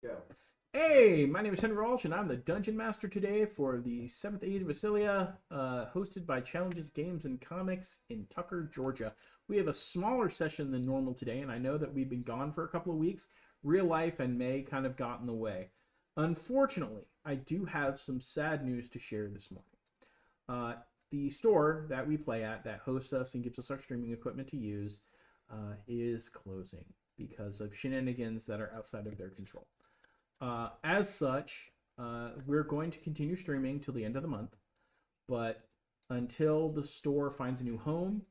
Go. Hey, my name is Henry Walsh, and I'm the Dungeon Master today for the 7th Age of Ascelia, hosted by Challenges Games and Comics in Tucker, Georgia. We have a smaller session than normal today, and I know that we've been gone for a couple of weeks. Real life and May kind of got in the way. Unfortunately, I do have some sad news to share this morning. The store that we play at, that hosts us and gives us our streaming equipment to use, is closing because of shenanigans that are outside of their control. As such, we're going to continue streaming till the end of the month, but until the store finds a new home,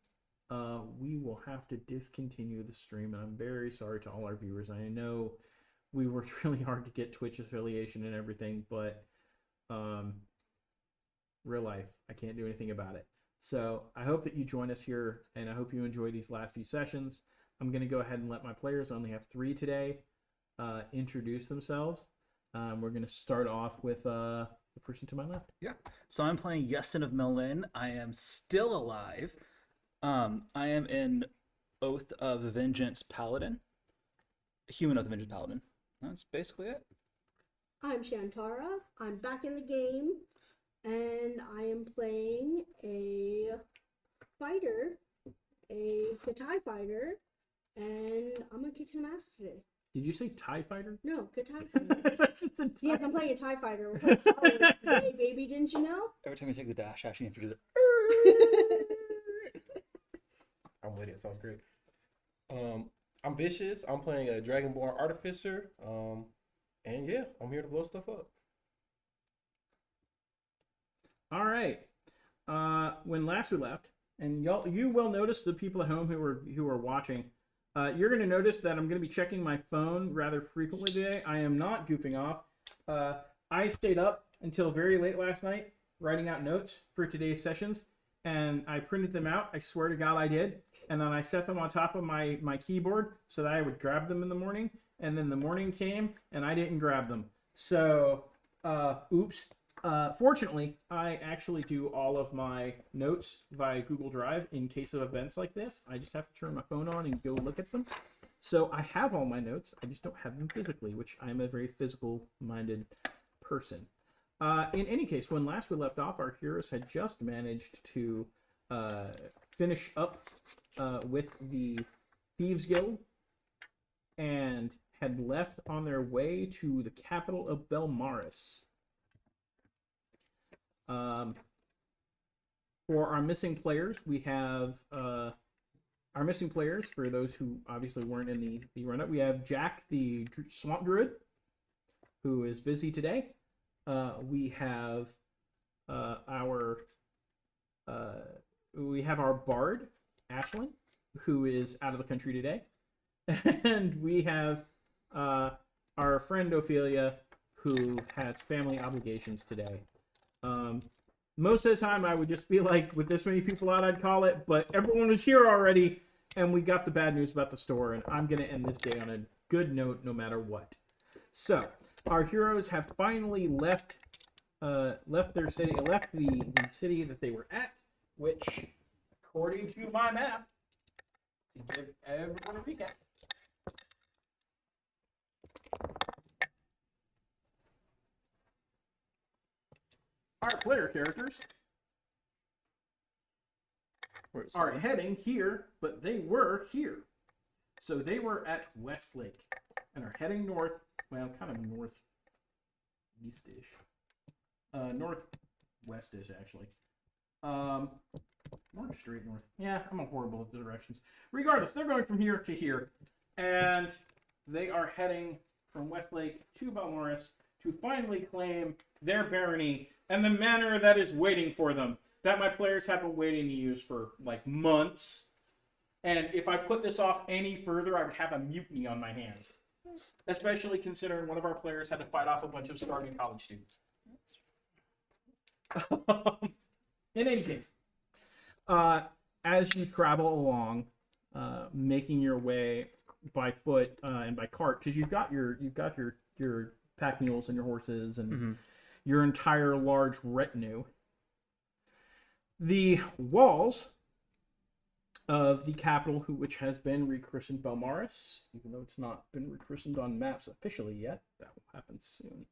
we will have to discontinue the stream, and I'm very sorry to all our viewers. I know we worked really hard to get Twitch affiliation and everything, but real life, I can't do anything about it. So I hope that you join us here, and I hope you enjoy these last few sessions. I'm going to go ahead and let my players, I only have 3 today, introduce themselves. We're going to start off with the person to my left. Yeah. So I'm playing Iestyn of Melin. I am still alive. I am an Oath of Vengeance Paladin. A human Oath of Vengeance Paladin. That's basically it. I'm Shantara. I'm back in the game, and I am playing a fighter, a Katai fighter, and I'm gonna kick some ass today. Did you say TIE Fighter? No, Katai fighter. Yes, I'm playing a TIE fighter. We're playing Star Wars today, baby. Didn't you know? Every time you take the dash, actually you have to do I'm with it. Sounds great. I'm Vicius. I'm playing a Dragonborn Artificer. And yeah, I'm here to blow stuff up. All right. When last we left, and you will notice, the people at home who are watching, you're going to notice that I'm going to be checking my phone rather frequently today. I am not goofing off. I stayed up until very late last night writing out notes for today's sessions, and I printed them out. I swear to God I did. And then I set them on top of my keyboard so that I would grab them in the morning. And then the morning came, and I didn't grab them. So, oops. Fortunately, I actually do all of my notes via Google Drive in case of events like this. I just have to turn my phone on and go look at them. So I have all my notes. I just don't have them physically, which I'm a very physical-minded person. In any case, when last we left off, our heroes had just managed to finish up with the Thieves Guild and had left on their way to the capital of Belmaris. For our missing players, we have our missing players, for those who obviously weren't in the run-up, we have Jacke, the Swamp Druid, who is busy today. We have our Bard, Aislinn, who is out of the country today. And we have our friend Ophelia, who has family obligations today. Most of the time I would just be like, with this many people out, I'd call it, but everyone was here already, and we got the bad news about the store, and I'm going to end this day on a good note no matter what. So, our heroes have finally left their city, left the city that they were at, which, according to my map, to give everyone a recap, our player characters are heading here, but they were here. So they were at Westlake and are heading north, well, kind of northeast-ish. Northwest-ish, actually. More straight north. Yeah, I'm horrible at the directions. Regardless, they're going from here to here, and they are heading from Westlake to Belmaris to finally claim their barony and the manor that is waiting for them, that my players have been waiting to use for like months. And if I put this off any further, I would have a mutiny on my hands, especially considering one of our players had to fight off a bunch of starving college students. In any case, as you travel along, making your way by foot and by cart, because you've got your pack mules and your horses and your entire large retinue. The walls of the capital, which has been rechristened Belmaris, even though it's not been rechristened on maps officially yet. That will happen soon.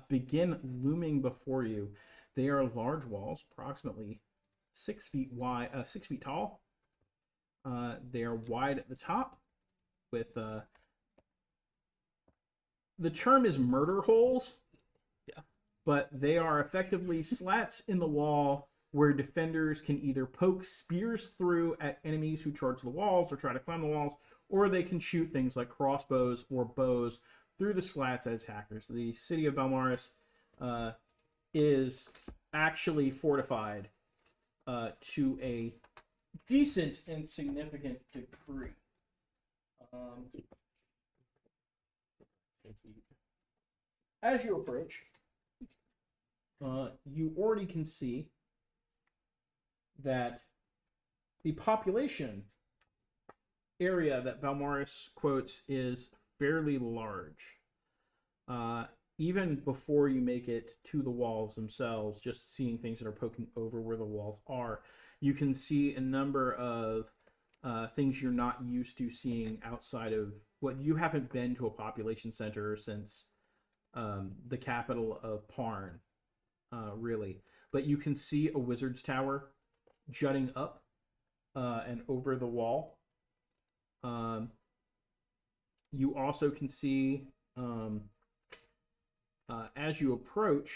Begin looming before you. They are large walls, approximately 6 feet wide, 6 feet tall. They are wide at the top, with the term is murder holes. Yeah. But they are effectively slats in the wall where defenders can either poke spears through at enemies who charge the walls or try to climb the walls, or they can shoot things like crossbows or bows through the slats as hackers. The city of Belmaris is actually fortified to a decent and significant degree. As you approach, you already can see that the population area that Belmaris quotes is fairly large. Even before you make it to the walls themselves, just seeing things that are poking over where the walls are, you can see a number of things you're not used to seeing outside of what you haven't been to a population center since the capital of Parn, really. But you can see a wizard's tower jutting up and over the wall. You also can see, as you approach,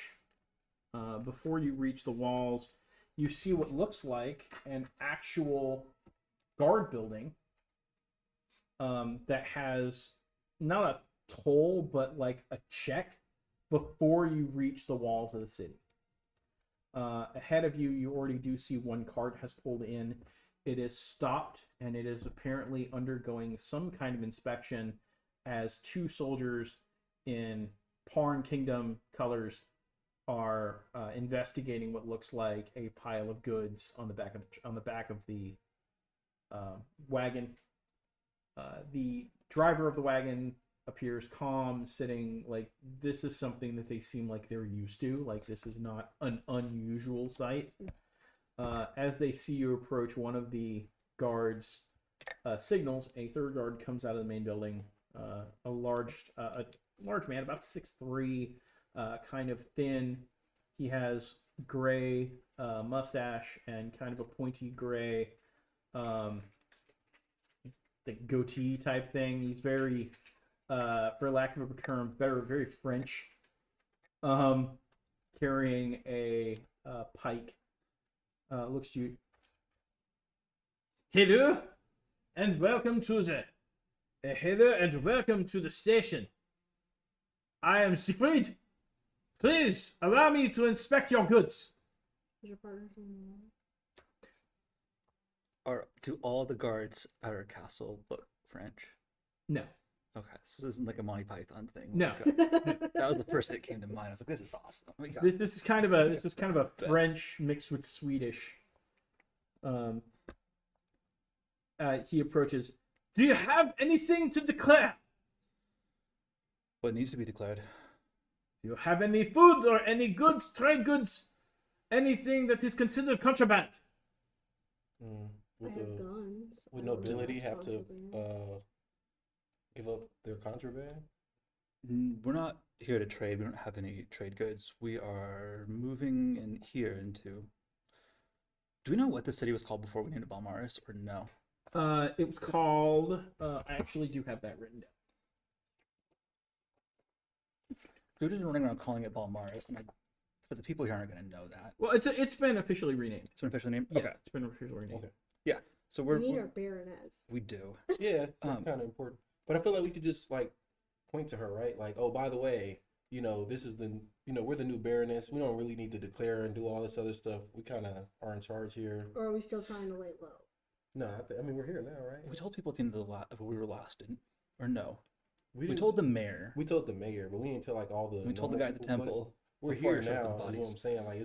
before you reach the walls, you see what looks like an actual guard building that has not a toll, but like a check before you reach the walls of the city. Ahead of you, you already do see one cart has pulled in. It is stopped, and it is apparently undergoing some kind of inspection as two soldiers in Parn Kingdom colors are investigating what looks like a pile of goods on the back of the wagon. The driver of the wagon appears calm, sitting like this is something that they seem like they're used to. Like this is not an unusual sight. As they see you approach, one of the guards signals. A third guard comes out of the main building. A large man, about 6'3", kind of thin. He has gray mustache and kind of a pointy gray like goatee type thing. He's very, for lack of a term, very French. Carrying a pike. Looks to you. Hello, and welcome to the station. I am Siegfried. Please allow me to inspect your goods. Do all the guards at our castle look French? No. Okay, so this isn't like a Monty Python thing. No. That was the first thing that came to mind. I was like, this is awesome. This is kind of a French mixed with Swedish. He approaches. Do you have anything to declare? What needs to be declared? Do you have any food or any goods, trade goods, anything that is considered contraband? Would nobility have to give up their contraband? We're not here to trade. We don't have any trade goods. We are moving in here into... Do we know what the city was called before we named it Belmaris, or no? It was called... I actually do have that written down. We're just running around calling it Belmaris, but the people here aren't going to know that. Well, it's been officially renamed. It's been officially named? Yeah, Okay. It's been officially renamed. Okay. Yeah. So We need our Baroness. We do. Yeah, that's kind of important. But I feel like we could just like point to her, right? Like, oh, by the way, this is we're the new Baroness. We don't really need to declare and do all this other stuff. We kind of are in charge here. Or are we still trying to lay low? No, I mean we're here now, right? We told people at the end of where we were last, or no? We told the mayor. We told the mayor, but we didn't tell like all the. We told the guy at the temple. We're here now. You know what I'm saying? Like,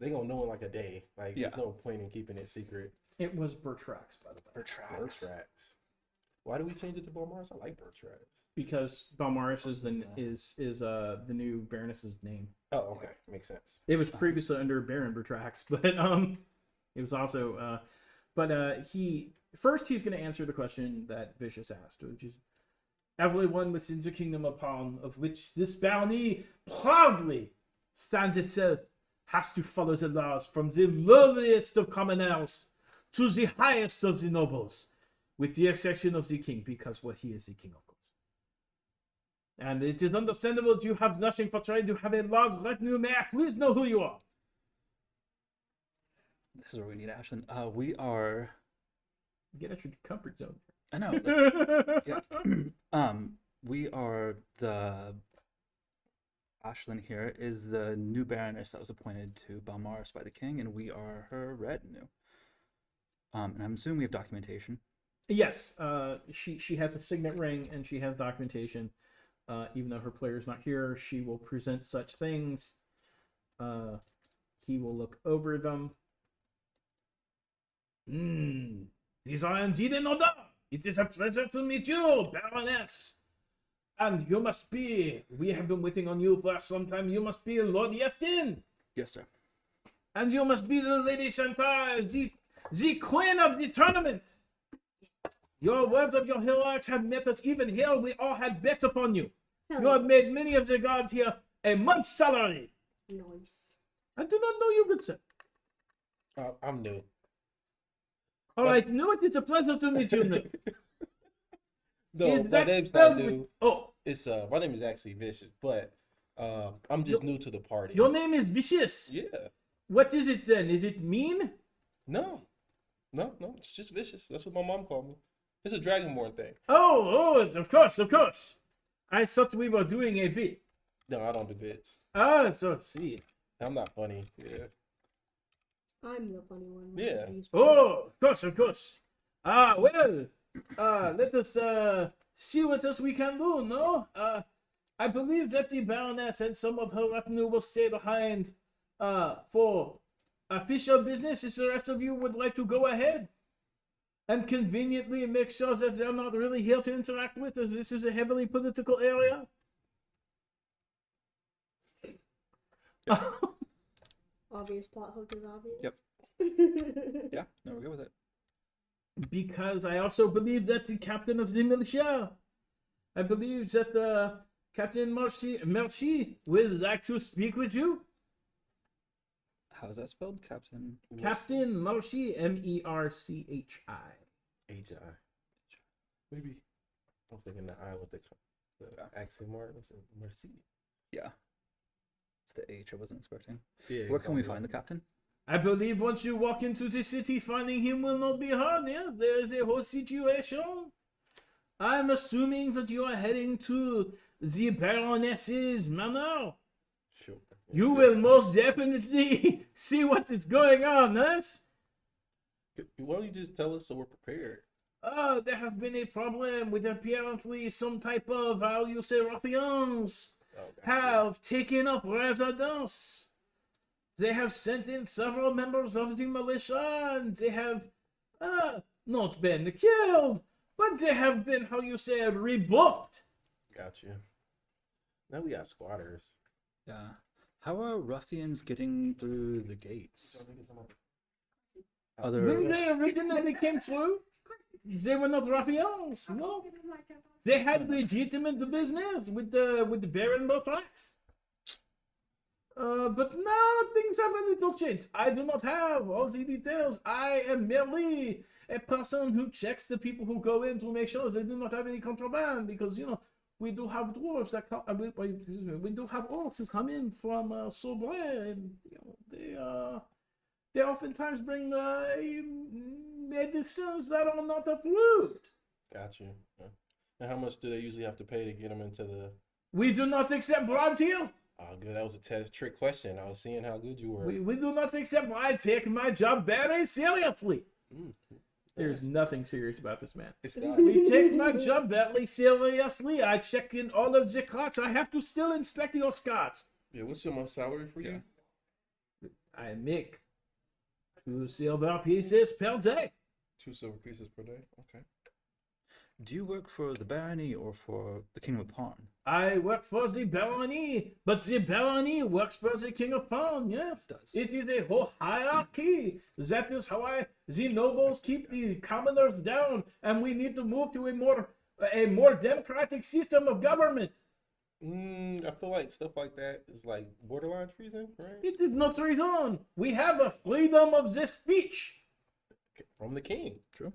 they gonna know in like a day. Like, there's no point in keeping it secret. It was Bertrax, by the way. Bertrax. Why do we change it to Belmaris? I like Bertrax. Because Belmaris is the new Baroness's name. Oh, okay, makes sense. It was previously under Baron Bertrax, but it was also But he's going to answer the question that Vicius asked, which is, everyone within the kingdom upon of which this barony proudly stands itself has to follow the laws from the lowliest of commoners to the highest of the nobles, with the exception of the king, because he is the king, of course. And it is understandable you have nothing for trying to have a large retinue. May I please know who you are? This is where we need Ashlyn. We are. Get out your comfort zone. I know. Like, yeah. We are the. Ashlyn here is the new baroness that was appointed to Balmaris by the king, and we are her retinue. And I'm assuming we have documentation. Yes, she has a signet ring and she has documentation. Even though her player's not here, she will present such things. He will look over them. These are indeed in order. It is a pleasure to meet you, Baroness. And you must be, we have been waiting on you for some time, you must be Lord Iestyn. Yes, sir. And you must be the Lady Shantara, the queen of the tournament. Your words of your heroics have met us even here. We all had bets upon you. You have made many of the guards here a month's salary. Nice. I do not know you, good sir. I'm new. All right, Newt, it's a pleasure to meet you, Newt. No, Is my that name's spelled not with- new. Oh, It's my name is actually Vicious, but I'm just new to the party. your name is Vicius. Yeah. What is it then? Is it mean? No, it's just Vicious. That's what my mom called me. It's a Dragonborn thing. Oh, of course, of course. I thought we were doing a bit. No, I don't do bits. Ah, so see. I'm not funny. Yeah. I'm the funny one. Yeah. Oh, of course, of course. Well, let us see what else we can do, no? I believe that the Baroness and some of her retinue will stay behind for official business if the rest of you would like to go ahead. And conveniently make sure that they're not really here to interact with, as this is a heavily political area. Obvious plot hook is obvious. Yep. Yeah, no, we're good with it. Because I also believe that the captain of the militia, I believe that Captain Merci would like to speak with you. How is that spelled? Captain? Captain Merci, Merchi. HI. Maybe. I was thinking the I with the accent mark. Merci. Yeah. It's the H I wasn't expecting. Yeah. Where can we exactly. find the captain? I believe once you walk into the city, finding him will not be hard. Yes, there is a whole situation. I'm assuming that you are heading to the Baroness's manor. Sure. You will most definitely see what is going on, yes? Why don't you just tell us so we're prepared? There has been a problem with apparently some type of, how you say, ruffians Oh, gotcha. have taken up residence. They have sent in several members of the militia, and they have not been killed, but they have been, how you say, rebuffed. Got you. Now we got squatters. Yeah. How are ruffians getting through the gates? When they originally came through, they were not ruffians, no. They had legitimate business with the Baron Botrax. But now things have a little changed. I do not have all the details. I am merely a person who checks the people who go in to make sure they do not have any contraband, because, you know, we do have dwarves that come, we do have orcs who come in from Sobray, and you know, they oftentimes bring medicines that are not approved. Got you. Yeah. And how much do they usually have to pay to get them into the? We do not accept bribes here. Oh, good. That was a trick question. I was seeing how good you were. We do not accept. I take my job very seriously. There's nothing serious about this man. It's not. We take my job very seriously. I check in all of the carts. I have to still inspect your carts. Yeah. What's your month salary for you? I make 2 silver pieces per day. 2 silver pieces per day. Okay. Do you work for the barony or for the King of Pawn? I work for the barony, but the barony works for the King of Pawn, yes. It does. It is a whole hierarchy. That is how the nobles keep the commoners down, and we need to move to a more democratic system of government. I feel like stuff like that is like borderline treason, right? It is not treason. We have a freedom of the speech. From the king. True.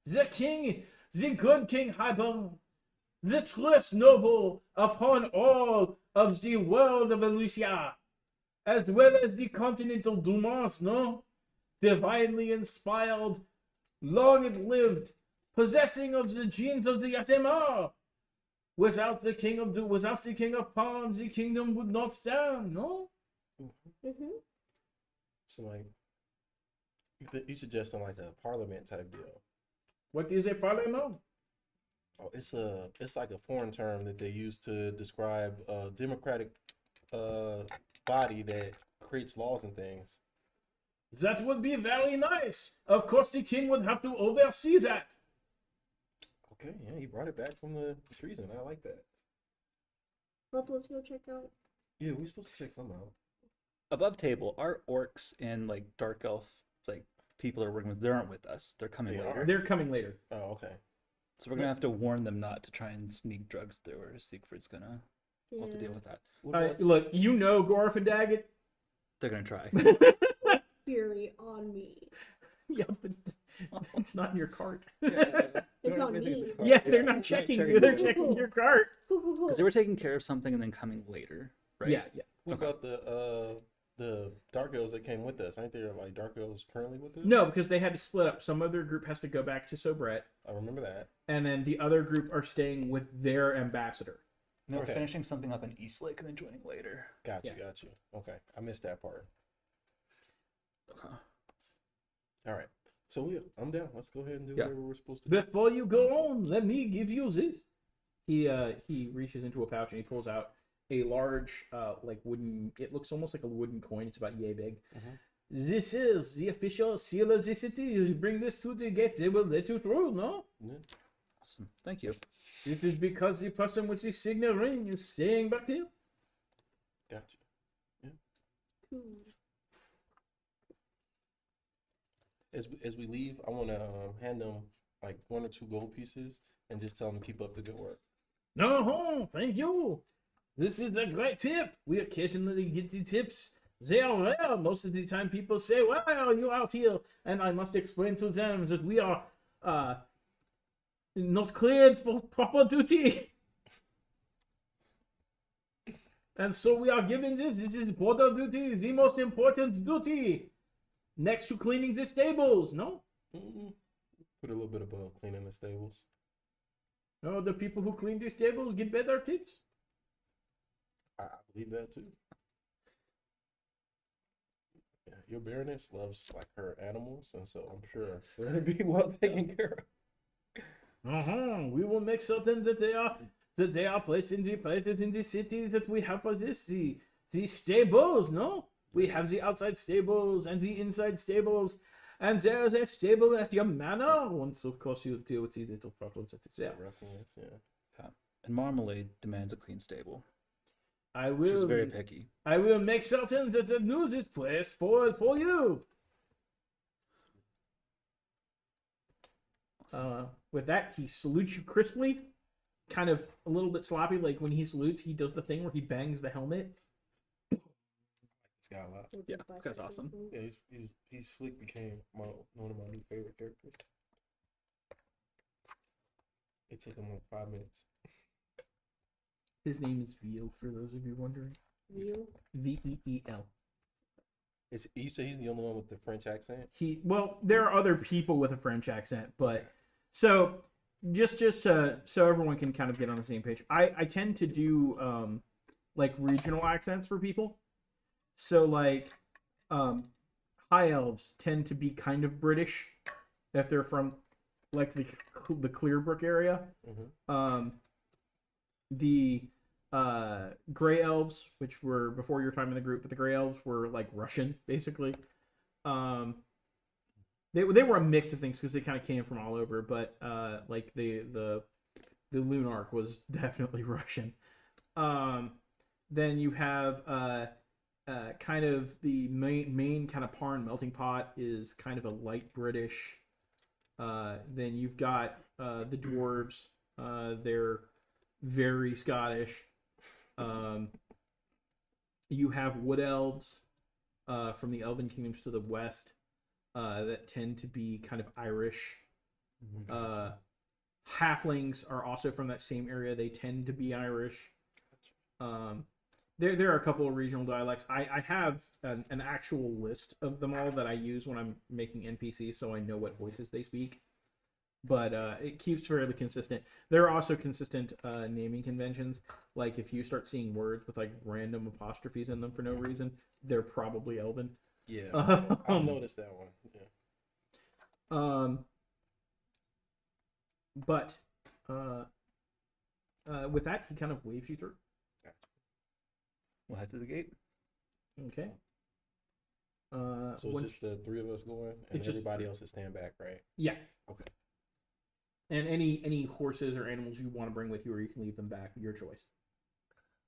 The king, the good King Highborn, the truest noble upon all of the world of Elysia, as well as the continental Dumas, no? Divinely inspired, long and lived, possessing of the genes of the SMR. Without the king of Pawn, the kingdom would not stand, no? Mm-hmm. So like, you suggesting like a parliament type deal? What is a parliament? Oh, it's like a foreign term that they use to describe a democratic body that creates laws and things. That would be very nice. Of course, the king would have to oversee that. Okay, yeah, he brought it back from the treason. I like that. Well, let's go check out. Yeah, we're supposed to check something out. Above table, our orcs and like dark elf like people are working with. They aren't with us. They're coming They later. are? They're coming later. Oh, okay. So we're gonna have to warn them not to try and sneak drugs through, or Siegfried's gonna we'll have to deal with that. What about- Look, you know Gorf and Daggett. They're gonna try. Fury on me. Yeah, but it's not in your cart. It's not me. Yeah, they're not checking you. They're checking your cart. Cool, cool, cool. Because they were taking care of something and then coming later, right? Yeah, yeah. What Okay. about the dark elves that came with us? Ain't there like dark elves currently with us? No, because they had to split up. Some other group has to go back to Sobret, I remember that. and then the other group are staying with their ambassador. And they were Okay. finishing something up in Eastlake and then joining later. Got you, Yeah. got you. Okay, I missed that part. Okay. All right, so I'm down. Let's go ahead and do Yeah. whatever we're supposed to do. Before you go on, let me give you this. He reaches into a pouch and he pulls out a large, like wooden. It looks almost like a wooden coin. It's about yay big. Mhm. This is the official seal of the city. You bring this to the gate, they will let you through. No, Yeah. Awesome. Thank you. this is because the person with the signal ring is staying back here. Got you. Hmm. As we leave, I want to hand them like 1 or 2 gold pieces and just tell them to keep up the good work. No, thank you. This is a great tip. We occasionally get the tips. They are rare. Most of the time people say, why are you out here? And I must explain to them that we are not cleared for proper duty. And so we are given this. This is border duty, the most important duty. Next to cleaning the stables, no? Put a little bit above cleaning the stables. No, the people who clean the stables get better tips. I believe that too. Yeah, your Baroness loves like her animals, and so I'm sure they're gonna be well taken care of. We will make certain that they are placed in the places in the cities that we have for this. The stables, no? We have the outside stables and the inside stables, and there is a stable at your manor. Once, of course, you deal with the little problems that is there. Ruffians, yeah. And Marmalade demands a clean stable. I She's will. very picky. I will make certain that the news is placed for you. With that, he salutes you crisply, kind of a little bit sloppy. Like when he salutes, he does the thing where he bangs the helmet. This guy a lot. Yeah, this guy's awesome. Yeah, he's slick. Became one of my new favorite characters. It took him like 5 minutes. His name is Veal, for those of you wondering. Real. Veel. You say he's the only one with the French accent? Well, there are other people with a French accent, but so just so everyone can kind of get on the same page. I tend to do like regional accents for people. So like high elves tend to be kind of British if they're from like the Clearbrook area. Mm-hmm. The gray elves, which were before your time in the group, but the gray elves were like Russian basically. They were a mix of things because they kind of came from all over, but like the Lunarch was definitely Russian. Then you have kind of the main kind of Parn melting pot is kind of a light British. Then you've got the dwarves. They're very Scottish. You have wood elves from the Elven kingdoms to the west that tend to be kind of Irish. Halflings are also from that same area. They tend to be Irish. There are a couple of regional dialects. I have an actual list of them all that I use when I'm making NPCs, so I know what voices they speak. But it keeps fairly consistent. There are also consistent naming conventions. Like if you start seeing words with like random apostrophes in them for no reason, they're probably Elven. Yeah, I've noticed that one. Yeah. But with that, he kind of waves you through. We'll head to the gate. Okay. So it's just the three of us going, and everybody else is stand back, right? Yeah. Okay. And any horses or animals you want to bring with you, or you can leave them back. Your choice.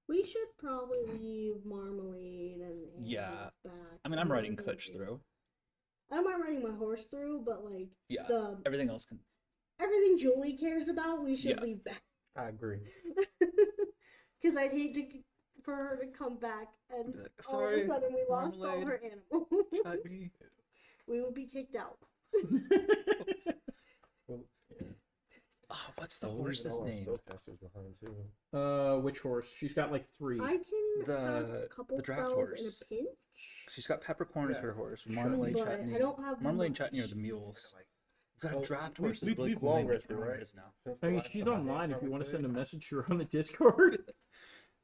We should probably leave Marmalade and animals back. I mean, I'm riding Kutch through. I'm not riding my horse through, but like everything else can. Everything Julie cares about, we should leave back. I agree. Because I'd hate for her to come back and all of Sorry, a sudden we lost all Marmalade. her animals. Shut me. We would be kicked out. Well, yeah. Oh, what's the Oh, horse's all our name? spellcasters behind too. Which horse? She's got like 3. I can cast The a couple draft spells horse. in a pinch. She's got Peppercorn as Yeah. her horse. Marmalade, but Chutney. I don't have Marmalade and much. Chutney are the mules. We've got a Oh, draft we- horse. we- It's a really we've cool long name. I can't rested, remember what right? it is now. Since I the mean, last she's time online if we you want to played. send a message to her on the Discord.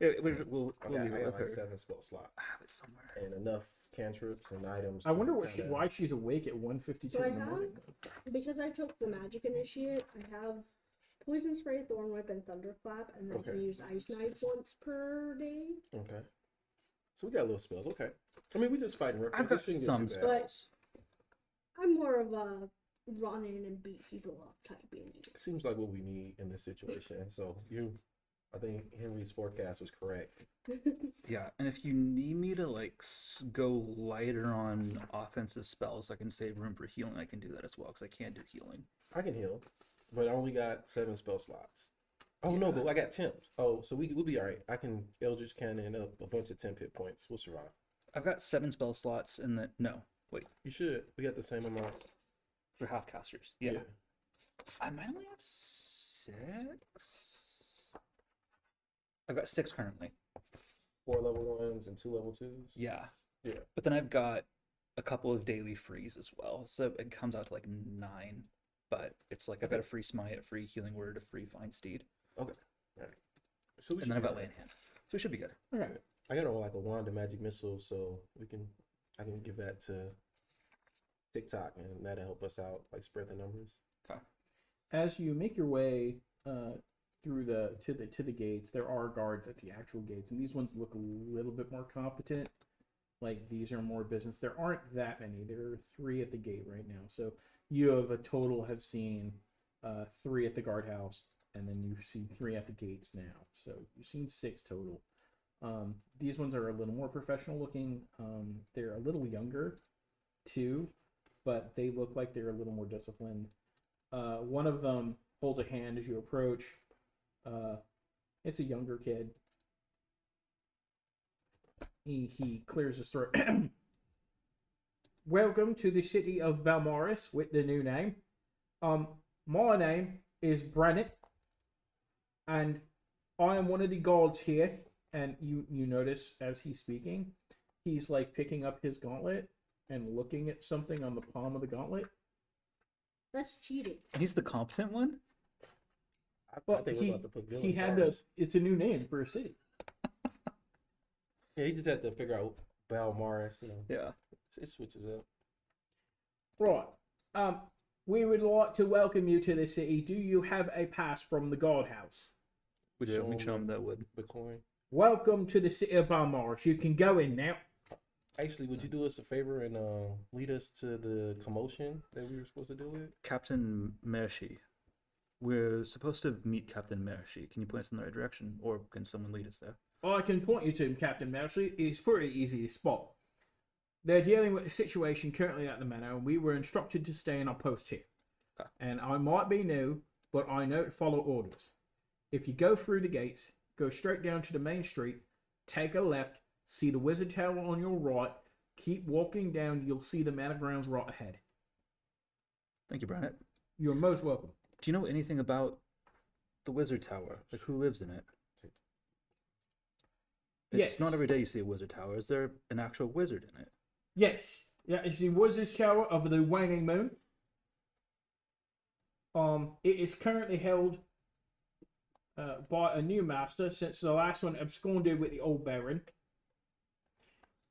Yeah, we'll leave Okay, it I with got like her. 7 spell slots I have it somewhere. and enough cantrips and items. I wonder to kinda- why she's awake at 1:52 So I in the have, morning. because I took the magic initiate, I have Poison Spray, Thorn Whip, and Thunderclap, and then I Okay. can use Ice Knife once per day. Okay. So we got little spells. Okay. I mean, we just fighting. I've got some spells. I'm more of a run in and beat people up type indie. It seems like what we need in this situation. So I think Henry's forecast was correct. Yeah, and if you need me to like go lighter on offensive spells, I can save room for healing. I can do that as well because I can't do healing. I can heal, but I only got 7 spell slots. Oh no, but I got temps. Oh, so we'll be all right. I can Eldritch Cannon up a bunch of temp hit points. We'll survive. I've got 7 spell slots in the wait You should. We got the same amount. for half casters. Yeah. I might only have 6. I've got 6 currently. 4 level 1s and 2 level 2s. Yeah. Yeah. But then I've got a couple of daily frees as well, so it comes out to like 9. But it's like I've got a free smite, a free healing word, a free find steed, Okay. All right. So we and then I've should got be lay in hands, so it should be good. All right. I got like a wand of magic missile, so I can give that to TikTok, and that'll help us out, like spread the numbers. Okay. As you make your way through to the gates, there are guards at the actual gates, and these ones look a little bit more competent. Like these are more business. There aren't that many. There are 3 at the gate right now. So you have have seen 3 at the guardhouse, and then you've seen 3 at the gates now. So you've seen 6 total. These ones are a little more professional looking. They're a little younger too, but they look like they're a little more disciplined. One of them holds a hand as you approach. It's a younger kid. He clears his throat. Welcome to the city of Balmoris with the new name. My name is Brennett, and I am one of the guards here. And you notice as he's speaking, he's like picking up his gauntlet and looking at something on the palm of the gauntlet. That's cheating. And he's the competent one. I Well, think we're about to put he villains had on to. this. It's a new name for a city. Yeah, he just had to figure out Balmaris. Yeah. It switches up. Right. We would like to welcome you to the city. Do you have a pass from the guardhouse? We Show definitely him show him that would. The coin. Welcome to the city of Balmoris. You can go in now. Actually, would you do us a favor and lead us to the commotion that we were supposed to deal with? Captain Mershi. We're supposed to meet Captain Mershi. Can you point us in the right direction, or can someone lead us there? Well, I can point you to him, Captain Mercy. It's pretty easy to spot. They're dealing with a situation currently at the manor, and we were instructed to stay in our post here. Okay. And I might be new, but I know to follow orders. If you go through the gates, go straight down to the main street, take a left, see the wizard tower on your right, keep walking down, you'll see the manor grounds right ahead. Thank you, Brannett. You're most welcome. Do you know anything about the wizard tower? Like, who lives in it? It's Yes. not every day you see a wizard tower. Is there an actual wizard in it? Yes. Yeah, it's the wizard's tower of the waning moon. It is currently held by a new master since the last one absconded with the old baron.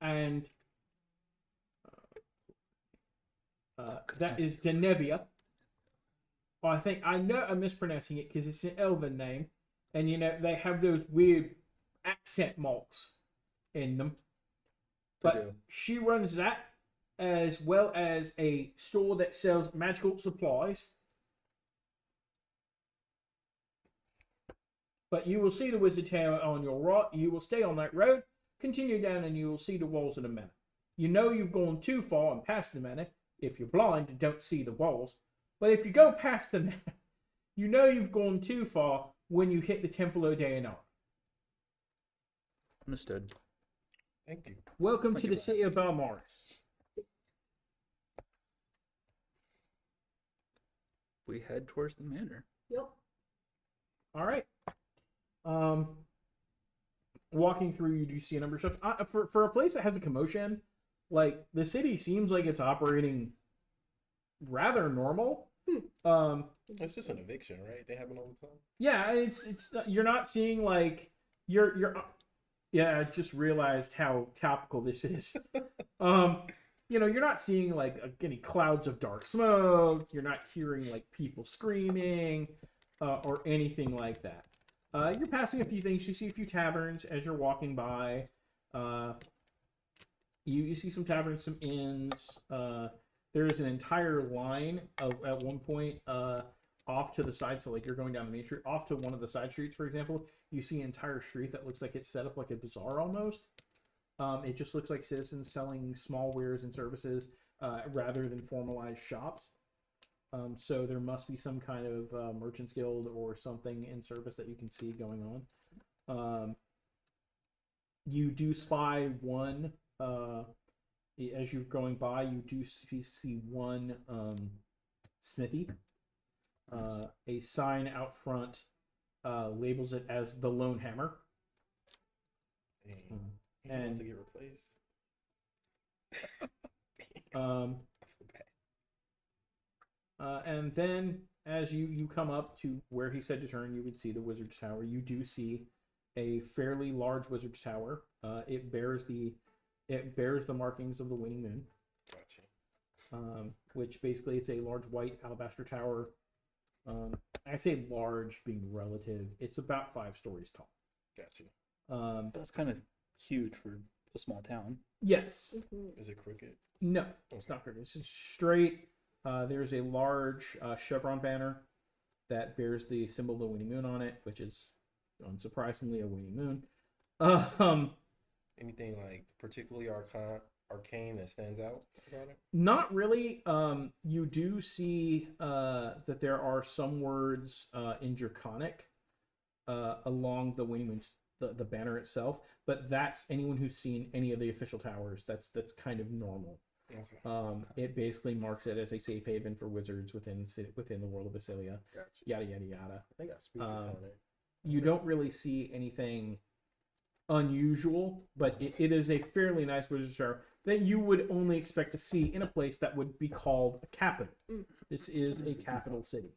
And that is Denebia. I know I'm mispronouncing it because it's an elven name. And, you know, they have those weird accent marks in them. They But do. she runs that as well as a store that sells magical supplies. But you will see the wizard tower on your right. You will stay on that road, continue down, and you will see the walls of the manor. You know you've gone too far and past the manor. If you're blind and don't see the walls. But if you go past the manor, you know you've gone too far when you hit the Temple of Daenar. Understood. Thank you. Welcome Thank to you, the Brian. city of Balmaris. We head towards the manor. Yep. All right. Walking through, you do see a number of stuff. For a place that has a commotion, like the city seems like it's operating rather normal. It's just an eviction, right? They happen all the time. Yeah, it's you're not seeing like you're. Yeah, I just realized how topical this is. You know, you're not seeing like any clouds of dark smoke. You're not hearing like people screaming or anything like that. You're passing a few things. You see a few taverns as you're walking by. You see some taverns, some inns. There is an entire line of at one point off to the side. So like you're going down the main street, off to one of the side streets, for example. You see an entire street that looks like it's set up like a bazaar almost. It just looks like citizens selling small wares and services rather than formalized shops. So there must be some kind of merchants guild or something in service that you can see going on. You do spy one as you're going by. You do see one smithy. A sign out front labels it as the Lone Hammer. Dang. And- And to get replaced. And then as you come up to where he said to turn, you would see the wizard's tower. You do see a fairly large wizard's tower. It bears the markings of the waning moon, Gotcha. which basically it's a large white alabaster tower. I say large being relative. It's about 5 stories tall. Gotcha. That's kind of huge for a small town. Yes. Mm-hmm. Is it crooked? No, it's not crooked. It's just straight. There's a large chevron banner that bears the symbol of the waning moon on it, which is unsurprisingly a waning moon. Anything like particularly arcane that stands out about it? Not really. You do see that there are some words in Draconic along the waning moon, the banner itself, but that's anyone who's seen any of the official towers. That's kind of normal. Okay. It basically marks it as a safe haven for wizards within the world of Ascelia. Gotcha. Yada yada yada. I think I speak on it. You don't really see anything unusual, but it is a fairly nice wizard's tower that you would only expect to see in a place that would be called a capital. This is a capital city.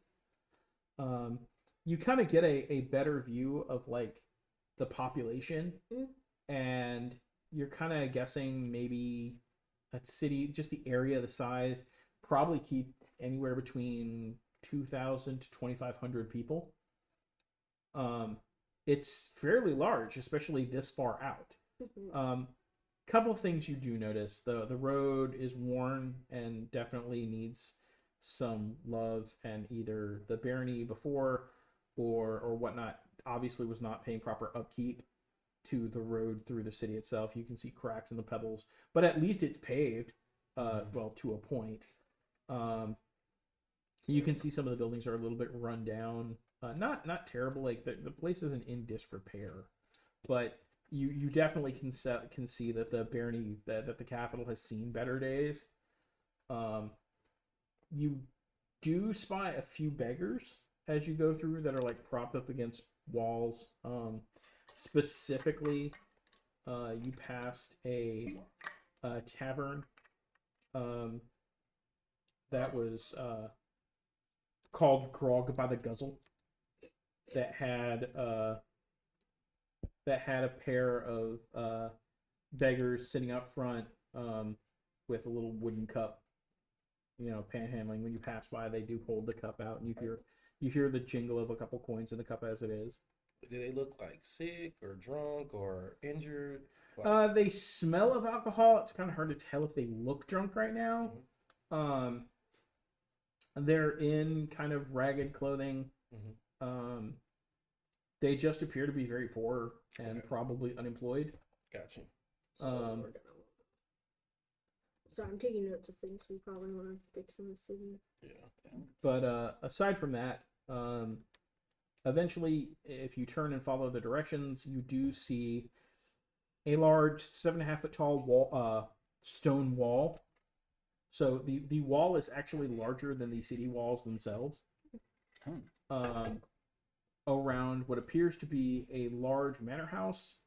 You kind of get a better view of like the population, and you're kind of guessing maybe a city, just the area, the size, probably keep anywhere between 2,000 to 2,500 people. It's fairly large, especially this far out. couple things you do notice. The road is worn and definitely needs some love, and either the barony before or whatnot obviously was not paying proper upkeep to the road through the city itself. You can see cracks in the pebbles, but at least it's paved, well, to a point. You can see some of the buildings are a little bit run down. Not terrible. Like the place isn't in disrepair, but you definitely can see that the barony that the capital has seen better days. You do spy a few beggars as you go through that are like propped up against walls. Specifically, you passed a tavern that was called Grog by the Guzzle, that had a pair of beggars sitting up front with a little wooden cup, panhandling. When you pass by, they do hold the cup out, and you hear the jingle of a couple coins in the cup as it is. Do they look like sick or drunk or injured? They smell of alcohol. It's kind of hard to tell if they look drunk right now. They're in kind of ragged clothing. They just appear to be very poor and probably unemployed. Gotcha. So I'm taking notes of things we probably want to fix in the city. Yeah. But aside from that, eventually, if you turn and follow the directions, you do see a large 7.5 foot tall wall, stone wall. So the wall is actually larger than the city walls themselves. Around what appears to be a large manor house.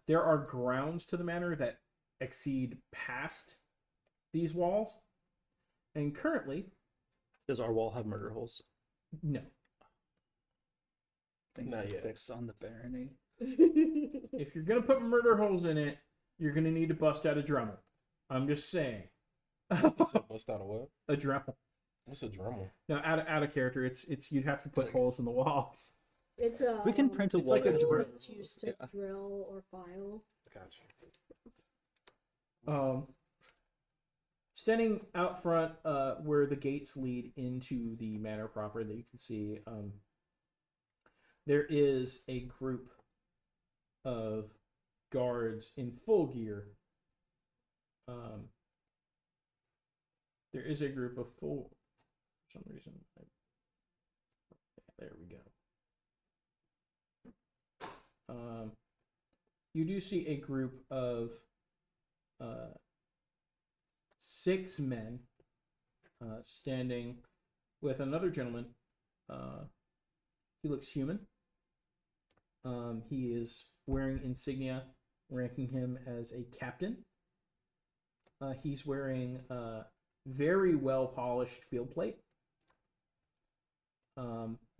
There are grounds to the manor that exceed past these walls. And currently... Does our wall have murder holes? No. Things Not to yet. fix on the barony. If you're going to put murder holes in it, you're going to need to bust out a Dremel. I'm just saying. Bust out a what? A Dremel. What's a Dremel? No, out of character. It's you'd have to put holes in the walls. It's a. We can print a it's wall. like a drill. It's used to drill or file. Gotcha. Standing out front, where the gates lead into the manor proper, that you can see, there is a group of guards in full gear. There is a group of full. For some reason, there we go. You do see a group of 6 men standing with another gentleman. He looks human. He is wearing insignia ranking him as a captain. He's wearing very well polished field plate.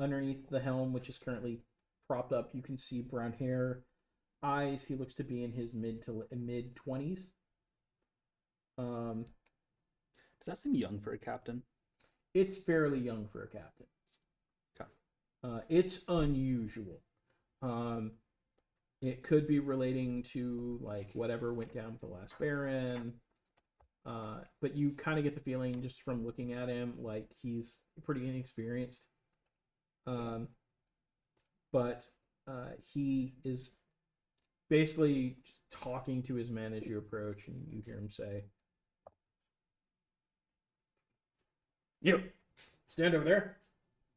Underneath the helm, which is currently propped up, you can see brown hair, eyes. He looks to be in his mid 20s. Does that seem young for a captain? It's fairly young for a captain. Okay. It's unusual. It could be relating to like whatever went down with the last Baron. But you kind of get the feeling just from looking at him like he's pretty inexperienced. But he is basically talking to his men as you approach, and you hear him say, "You, stand over there.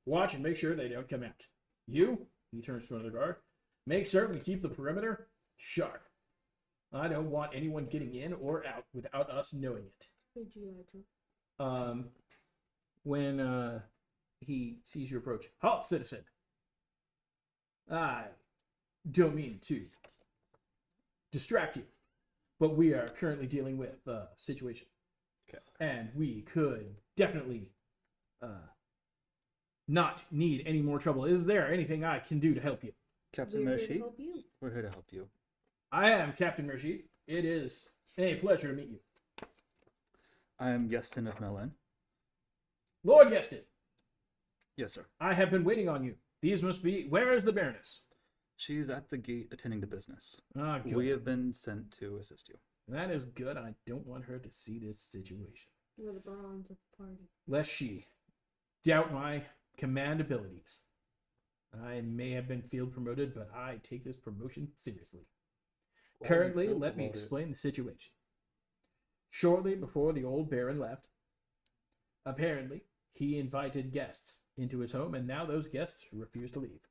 Watch and make sure they don't come out. You," he turns to another guard, "make certain we keep the perimeter sharp. I don't want anyone getting in or out without us knowing it." When he sees you approach, "Halt, citizen. I don't mean to distract you, but we are currently dealing with a situation. Okay. And we could definitely not need any more trouble. Is there anything I can do to help you?" Captain We're here to Mershi, help you. we're here to help you. "I am Captain Mershi. It is a pleasure to meet you." I am Iestyn of Melin. "Lord Iestyn, Yes, sir. I have been waiting on you. These must be... Where is the Baroness?" She's at the gate attending to business. Ah, good. We have been sent to assist you. That is good. I don't want her to see this situation. We're the bronze of the party. Lest she doubt my command abilities. I may have been field promoted, but I take this promotion seriously. Why are you Currently, field let me promoted? explain the situation. Shortly before the old Baron left, apparently, he invited guests into his home, and now those guests refuse to leave.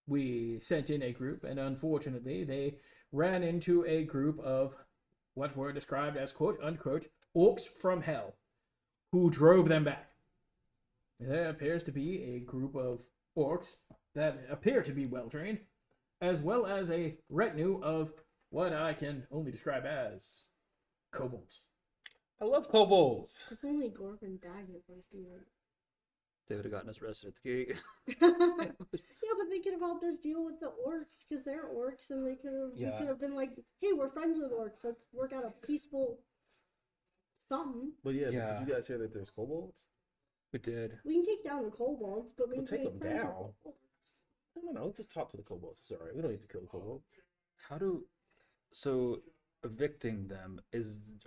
We sent in a group, and unfortunately, they ran into a group of what were described as quote-unquote orcs from hell, who drove them back. There appears to be a group of orcs that appear to be well-trained, as well as a retinue of what I can only describe as kobolds. I love kobolds. If only Gork and Daggett were here. They would have gotten us arrested at the gate. Yeah, but they could have helped us deal with the orcs because they're orcs, and they could have. Yeah. We could have been like, "Hey, we're friends with orcs. Let's work out a peaceful something." But yeah, Yeah. did you guys hear that there's kobolds? We did. We can take down the kobolds, but we We'll can take make them friends with down. the orcs. I don't know. Just talk to the kobolds. It's alright. We don't need to kill the kobolds. So evicting them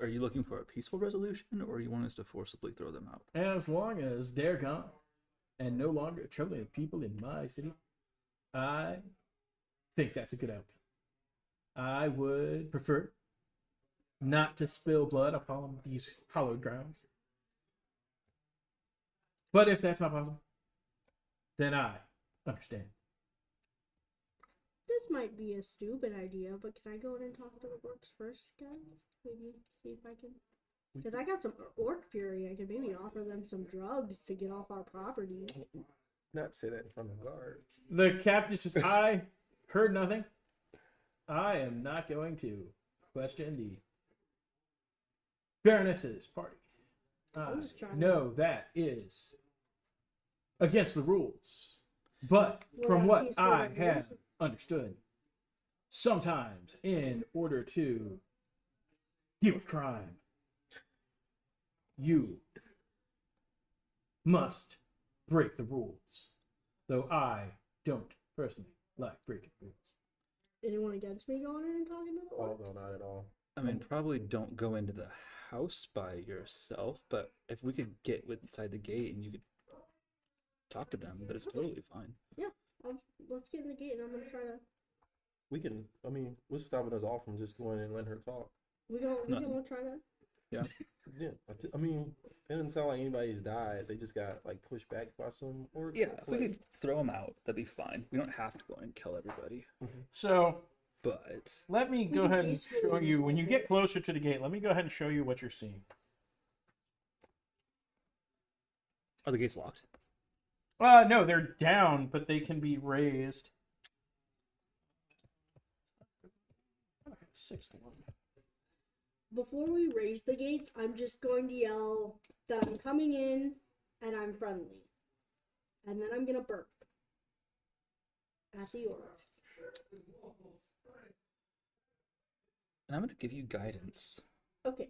are you looking for a peaceful resolution, or you want us to forcibly throw them out? As long as they're gone and no longer troubling people in my city, I think that's a good outcome. I would prefer not to spill blood upon these hallowed grounds. But if that's not possible, then I understand. This might be a stupid idea, but can I go in and talk to the orcs first, guys? Maybe see if I can. Because I got some orc fury. I could maybe offer them some drugs to get off our property. Not say that in front of the guards. The captain says, I heard nothing. I am not going to question the Baroness's party. I'm just trying to- No, that is against the rules. But We're from on what peaceful I have resolution. understood, sometimes in order to deal with crime, you must break the rules. Though I don't personally like breaking rules. Anyone against me going in and talking to the Oh orcs? no, not at all. I mean, probably don't go into the house by yourself, but if we could get inside the gate and you could talk to them, that is totally fine. Let's get in the gate, and I'm gonna try to. We can. I mean, what's stopping us all from just going in and letting her talk? We Nothing. gonna try to. Yeah. I mean, it doesn't sound like anybody's died. They just got like pushed back by some orcs. Yeah, or if we like- could throw them out, that'd be fine. We don't have to go in and kill everybody. So But let me go can ahead and peacefully show you, when you resolve get closer to the gate, let me go ahead and show you what you're seeing. are the gates locked? No, they're down, but they can be raised. Sixth one. Before we raise the gates, I'm just going to yell that I'm coming in and I'm friendly, and then I'm gonna burp at the orcs. And I'm gonna give you guidance. Okay.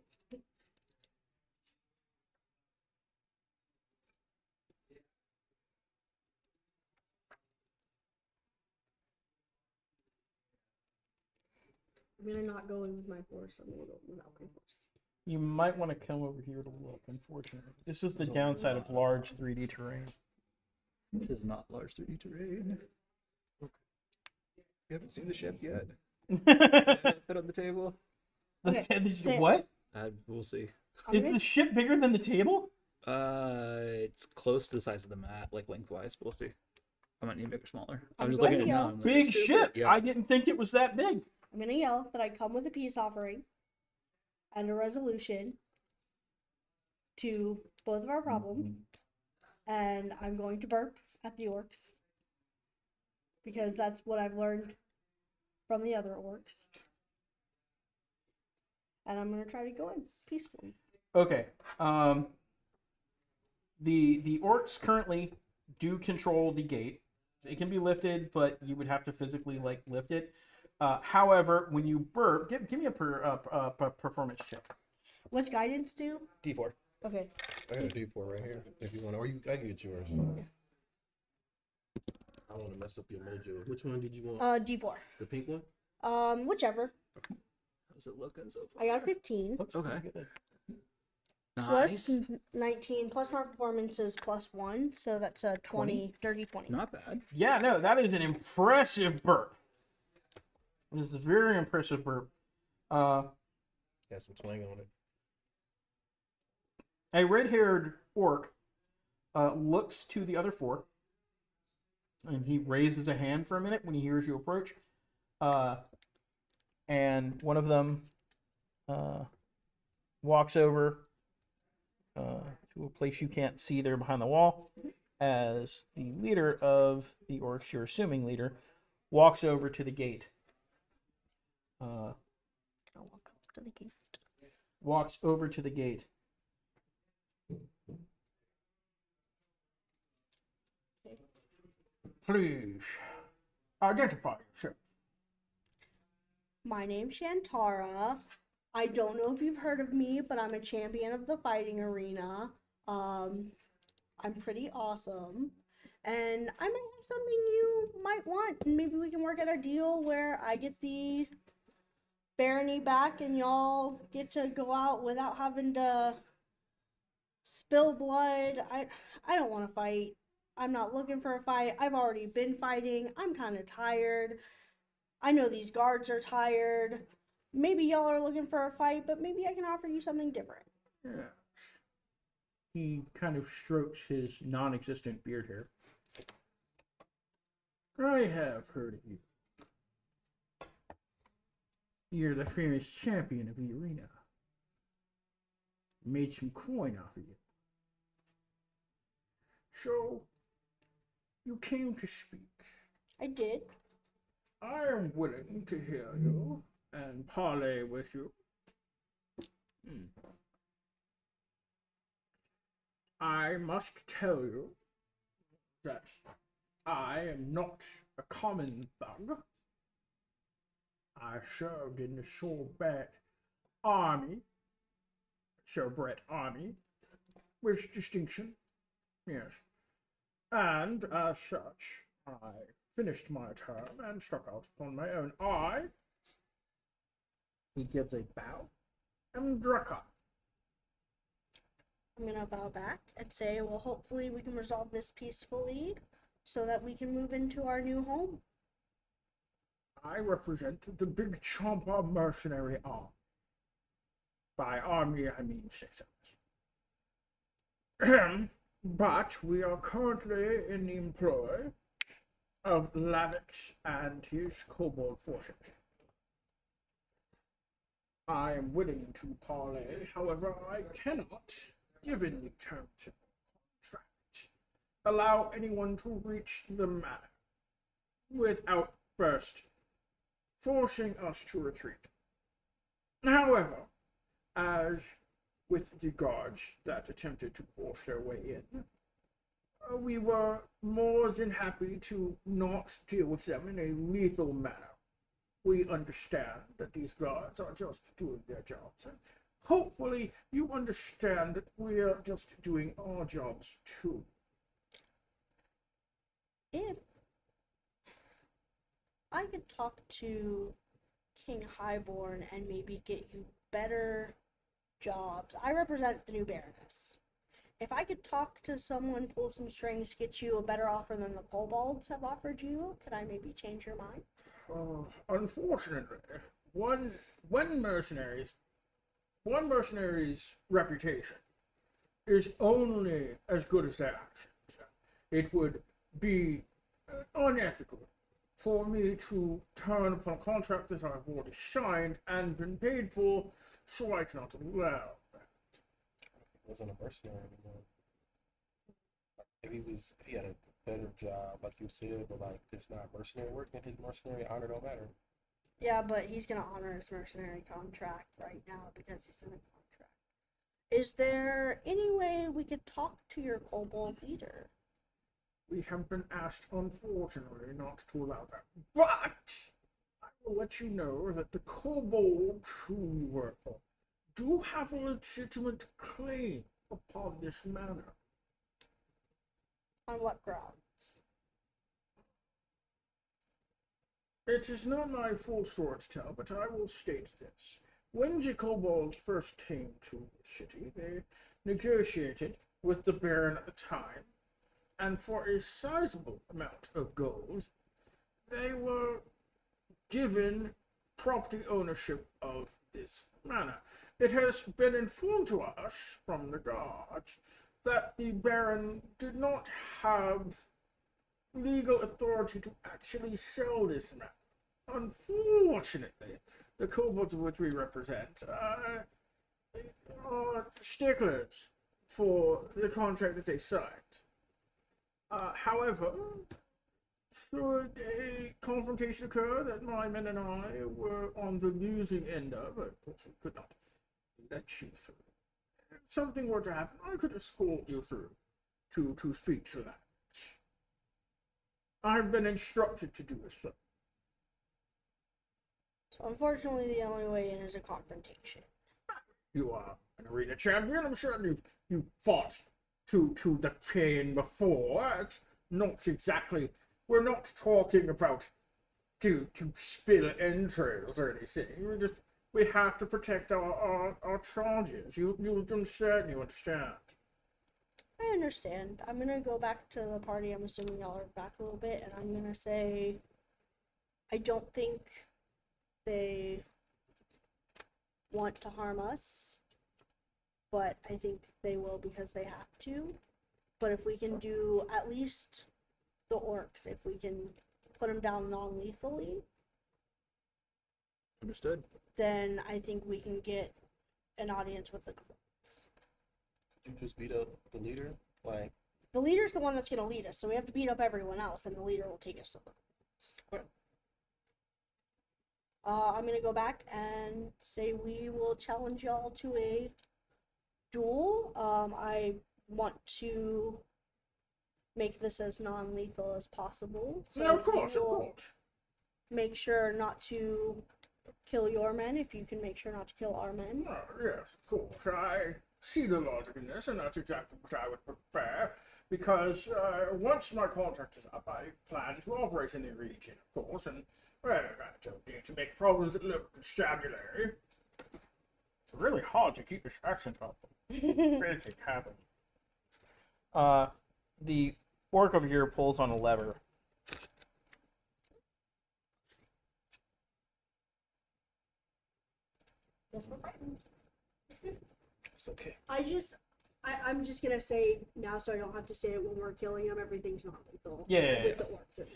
I'm gonna not go in with my force. I'm gonna go without my force. You might want to come over here to look, unfortunately. This is the There's a downside of lot. large 3D terrain. This is not large 3D terrain. You haven't seen the ship yet. Fit on the table. Okay, say it. What? We'll see. I'm Is gonna- the ship bigger than the table? It's close to the size of the mat, like lengthwise, but we'll see. I might need to make it smaller. I'm I'm just going looking at it to now. yell. I'm like, Big it's ship. Yeah. I didn't think it was that big. I'm gonna yell that I come with a peace offering and a resolution to both of our problems, and I'm going to burp at the orcs because that's what I've learned from the other orcs, and I'm gonna try to go in peacefully. Okay. The orcs currently do control the gate. It can be lifted, but you would have to physically like lift it. However, when you burp, give me a performance check. What's guidance do? D4. Okay. I got a D4 right here. If you want, or I can get yours. I want to mess up your mojo. Which one did you want? D4. The pink one? Whichever. How's it looking so I got a 15. Looks Okay. pretty good. Nice. Plus 19 plus my performance is +1, so that's a 20, dirty 20. Not bad. Yeah, no, that is an impressive burp. This is a very impressive burp. Got some twang on it. A red-haired orc looks to the other four, and he raises a hand for a minute when he hears you approach. And one of them walks over to a place you can't see there behind the wall, as the leader of the orcs, your assuming leader, walks over to the gate. I'll walk up to the gate. Walks over to the gate. Please, identify yourself. My name's Shantara. I don't know if you've heard of me, but I'm a champion of the fighting arena. I'm pretty awesome. And I might have something you might want. And maybe we can work out a deal where I get the barony back and y'all get to go out without having to spill blood. I don't want to fight. I'm not looking for a fight. I've already been fighting. I'm kind of tired. I know these guards are tired. Maybe y'all are looking for a fight, but maybe I can offer you something different. Yeah. He kind of strokes his non-existent beard hair. I have heard of you. You're the famous champion of the arena. Made some coin off of you. So, you came to speak. I did. I am willing to hear you and parley with you. I must tell you that I am not a common thug. I served in the Sorbet army, with distinction, yes. And as such, I finished my term and struck out upon my own. He gives a bow, am Drakkar. I'm gonna bow back and say, well, hopefully we can resolve this peacefully so that we can move into our new home. I represent the Big Chompa mercenary army. By army, I mean citizens. But we are currently in the employ of Lavix and his kobold forces. I am willing to parley, however, I cannot, given the terms of the contract, allow anyone to reach the manor without first forcing us to retreat. However, as with the guards that attempted to force their way in, we were more than happy to not deal with them in a lethal manner. We understand that these guards are just doing their jobs, and hopefully you understand that we're just doing our jobs too. If I could talk to King Highborn and maybe get you better jobs. I represent the new Baroness. If I could talk to someone, pull some strings, get you a better offer than the kobolds have offered you, could I maybe change your mind? Unfortunately, one mercenary's reputation is only as good as their actions. It would be unethical for me to turn upon a contract that I've already signed and been paid for, so I cannot allow that. He wasn't a mercenary anymore. Maybe if he had a better job, like you said, but like it's not mercenary work, then his mercenary honor don't matter. Yeah, but he's gonna honor his mercenary contract right now because he's in a contract. Is there any way we could talk to your kobold leader? We have been asked, unfortunately, not to allow that. But I will let you know that the kobolds who we work for do have a legitimate claim upon this manor. On what grounds? It is not my full story to tell, but I will state this. When the kobolds first came to the city, they negotiated with the Baron at the time, and for a sizable amount of gold, they were given property ownership of this manor. It has been informed to us from the guards that the Baron did not have legal authority to actually sell this manor. Unfortunately, the kobolds which we represent are sticklers for the contract that they signed. However, should a confrontation occur that my men and I were on the losing end of, of course we could not let you through. If something were to happen, I could escort you through to speak to that. I've been instructed to do so. So unfortunately, the only way in is a confrontation. You are an arena champion. I'm certain you fought to the pain before. It's not exactly. We're not talking about to spill entrails or anything. We have to protect our charges. I'm certain you understand. I understand. I'm gonna go back to the party. I'm assuming y'all are back a little bit, and I'm gonna say I don't think they want to harm us, but I think they will because they have to. But if we can do at least the orcs, if we can put them down non-lethally, Understood. then I think we can get an audience with the kobolds. Did you just beat up the leader? Like, The leader's the one that's gonna lead us, so we have to beat up everyone else, and the leader will take us to the kobolds. I'm gonna go back and say we will challenge y'all to a duel. I want to make this as non-lethal as possible. So Yeah, of course, we of will course. Make sure not to kill your men if you can make sure not to kill our men. Oh, yes, of course. I see the logic in this, and that's exactly what I would prefer. Because once my contract is up, I plan to operate in the region, of course, and well, I don't need to make problems that look constabulary. It's really hard to keep this accent up. Anything happen. The orc over here pulls on a lever. it's okay. I'm just gonna say now, so I don't have to say it when we're killing them. Everything's not lethal. Yeah. With the orcs, at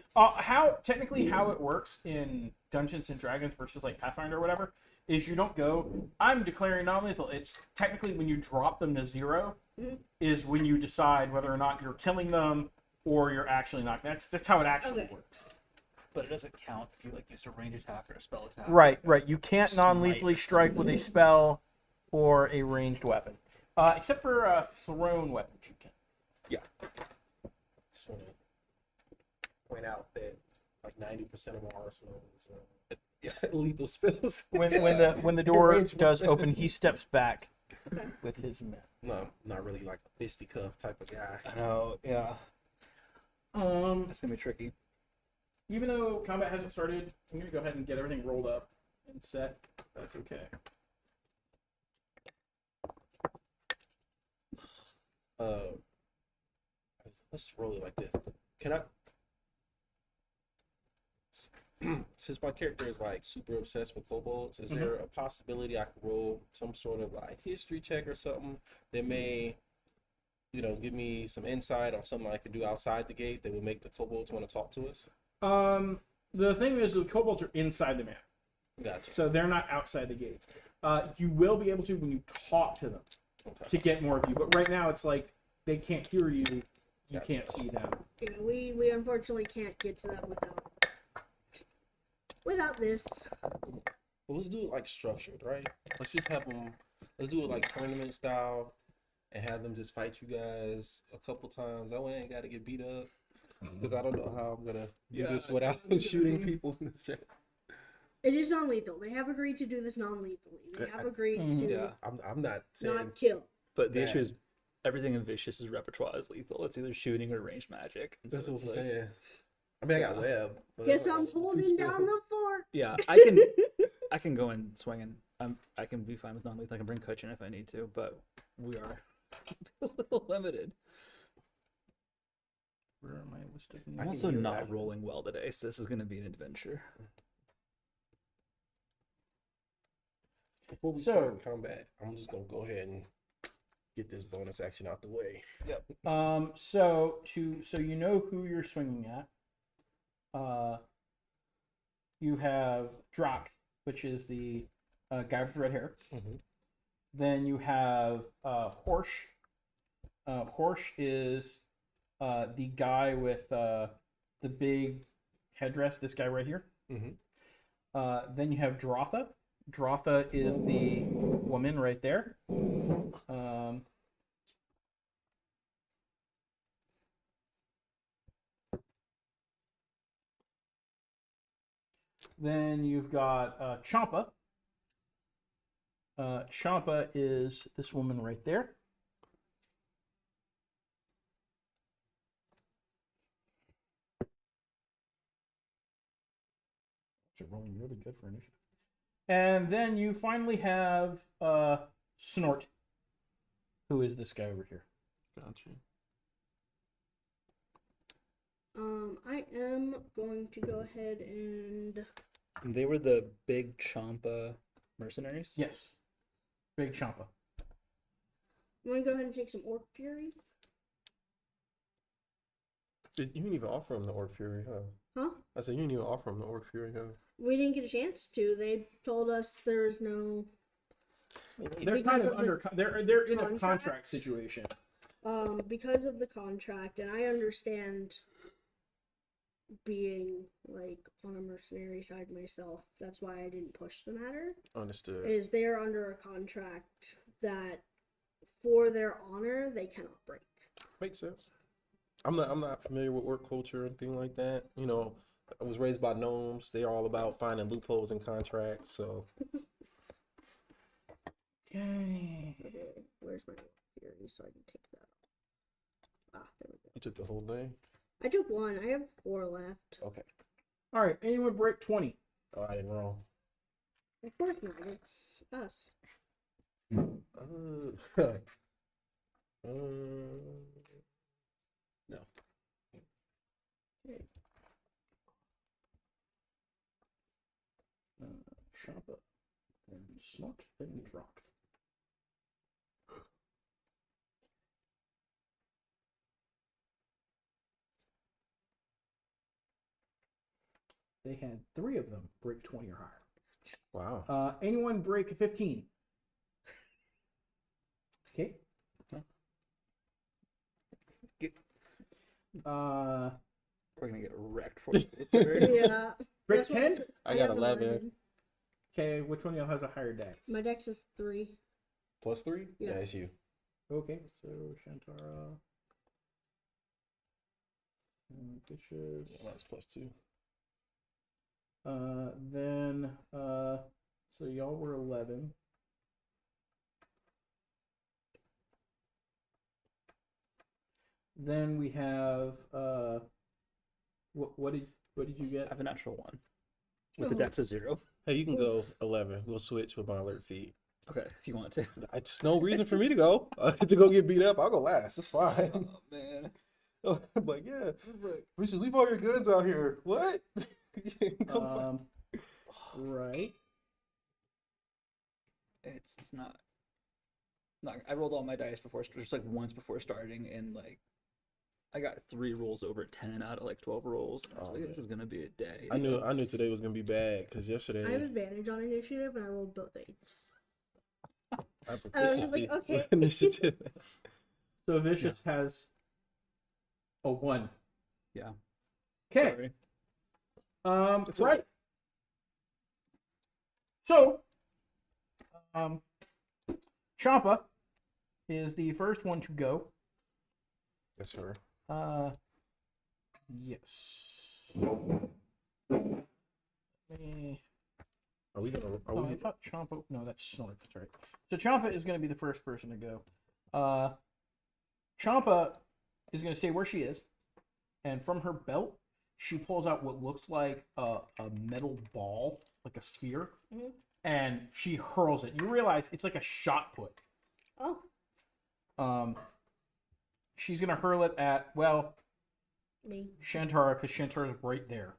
least. How it works in Dungeons and Dragons versus like Pathfinder or whatever is you don't go, I'm declaring non-lethal. It's technically when you drop them to 0 is when you decide whether or not you're killing them or you're actually not. That's how it actually Okay. works. But it doesn't count if you like use a range attack or a spell attack. Right. You can't Smite. non-lethally strike with a spell or a ranged weapon. Except for thrown weapons, you can. Just want to point out that like 90% of our arsenal is lethal spells. When the door Ranged does weapon. open, he steps back with his men. No, not really like a fisticuff type of guy. I know, yeah. That's gonna be tricky. Even though combat hasn't started, I'm gonna go ahead and get everything rolled up and set. That's okay. Let's roll it like this. Can I? Since my character is like super obsessed with kobolds, is there a possibility I could roll some sort of like history check or something that may, give me some insight on something I could do outside the gate that would make the kobolds want to talk to us? The thing is, the kobolds are inside the map, Gotcha. so they're not outside the gates. You will be able to when you talk to them to get more of you, but right now it's like they can't hear you. You Gotcha. can't see them. Yeah, we unfortunately can't get to them without this. Well, let's do it like structured, right? Let's just have them. Let's do it like tournament style, and have them just fight you guys a couple times. That way, I ain't got to get beat up. Because I don't know how I'm gonna do this without shooting people in the chat. It is non-lethal. They have agreed to do this non-lethally. They have agreed to Yeah. I'm not saying not kill. But the Bad. issue is everything in Vicious' repertoire is lethal. It's either shooting or ranged magic. And that's so what it's I'm like, saying. I mean, I got web. but Guess I don't I'm know, too holding down skilled. the fort. Yeah, I can go in swinging. I can be fine with non-lethal. I can bring Kutch in if I need to, but we are a little limited. Where am I listed? I I'm can also hear not that. rolling well today, so this is going to be an adventure. Before we So- start combat, I'm just gonna go ahead and get this bonus action out the way. So you know who you're swinging at. You have Drock, which is the guy with red hair. Mhm. Then you have Horsh. Horsh is the guy with the big headdress. This guy right here. Mhm. Then you have Drotha. Drotha is the woman right there. Then you've got Champa. Champa is this woman right there. You're rolling really good for initiative. And then you finally have Snort, who is this guy over here. Gotcha. I am going to go ahead and They were the big Champa mercenaries? Yes, Big Champa. I'm going to go ahead and take some Orc Fury. You didn't even offer him the Orc Fury, huh? Huh? I said you didn't even offer him the Orc Fury, huh? We didn't get a chance to. They told us there's no. They're kind of under. They're in a contract? contract situation. Because of the contract, and I understand being like on a mercenary side myself. That's why I didn't push the matter. Understood. Is they're under a contract that, for their honor, they cannot break. Makes sense. I'm not familiar with work culture or anything like that. You know, I was raised by gnomes. They're all about finding loopholes in contracts. So Okay. Okay, where's my Fury so I can take that off? Ah, there we go. you took the whole thing. I took one. I have 4 left. Okay. All right. Anyone break 20? Oh, I didn't wrong. Of course not. It's us. No. Champa, and Snort, and Drock. They had 3 of them break 20 or higher. Wow. Anyone break 15? Okay. We're going to get wrecked for it. Break Yeah. Break That's what- 10? I got have 11. Okay, which one of y'all has a higher dex? My dex is 3. Plus 3? Yeah. It's you. Okay, so Shantara. And Vicius. Yeah, mine's plus 2. Then, so y'all were 11. Then we have, what did you I get? have a natural 1 with a dex of 0. Hey, you can go 11. We'll switch with my alert feed. Okay, if you want to. It's no reason for me to go. To go get beat up, I'll go last. It's fine. Oh, man. I'm like, yeah, we should leave all your guns out here. What? Come on. Right. It's not. I rolled all my dice before, just like once before starting, and like I got 3 rolls over 10 out of like 12 rolls. And I was Oh, like, man. this is gonna be a day. I knew today was gonna be bad because yesterday I have advantage on initiative, and I rolled both 8s. I And I was just like, proficiency okay. initiative. So Vicious has a 1. Yeah. Okay. Sorry. It's Right. okay. So, Champa is the first one to go. Yes, sir. Yes. Me. Are we gonna? Are Oh, I we? thought Champa. No, that's Snort. That's right. So Champa is going to be the first person to go. Champa is going to stay where she is, and from her belt, she pulls out what looks like a metal ball, like a sphere, Mhm. and she hurls it. You realize it's like a shot put. Oh. She's gonna hurl it at, well, Me. Shantara, because Shantara's right there.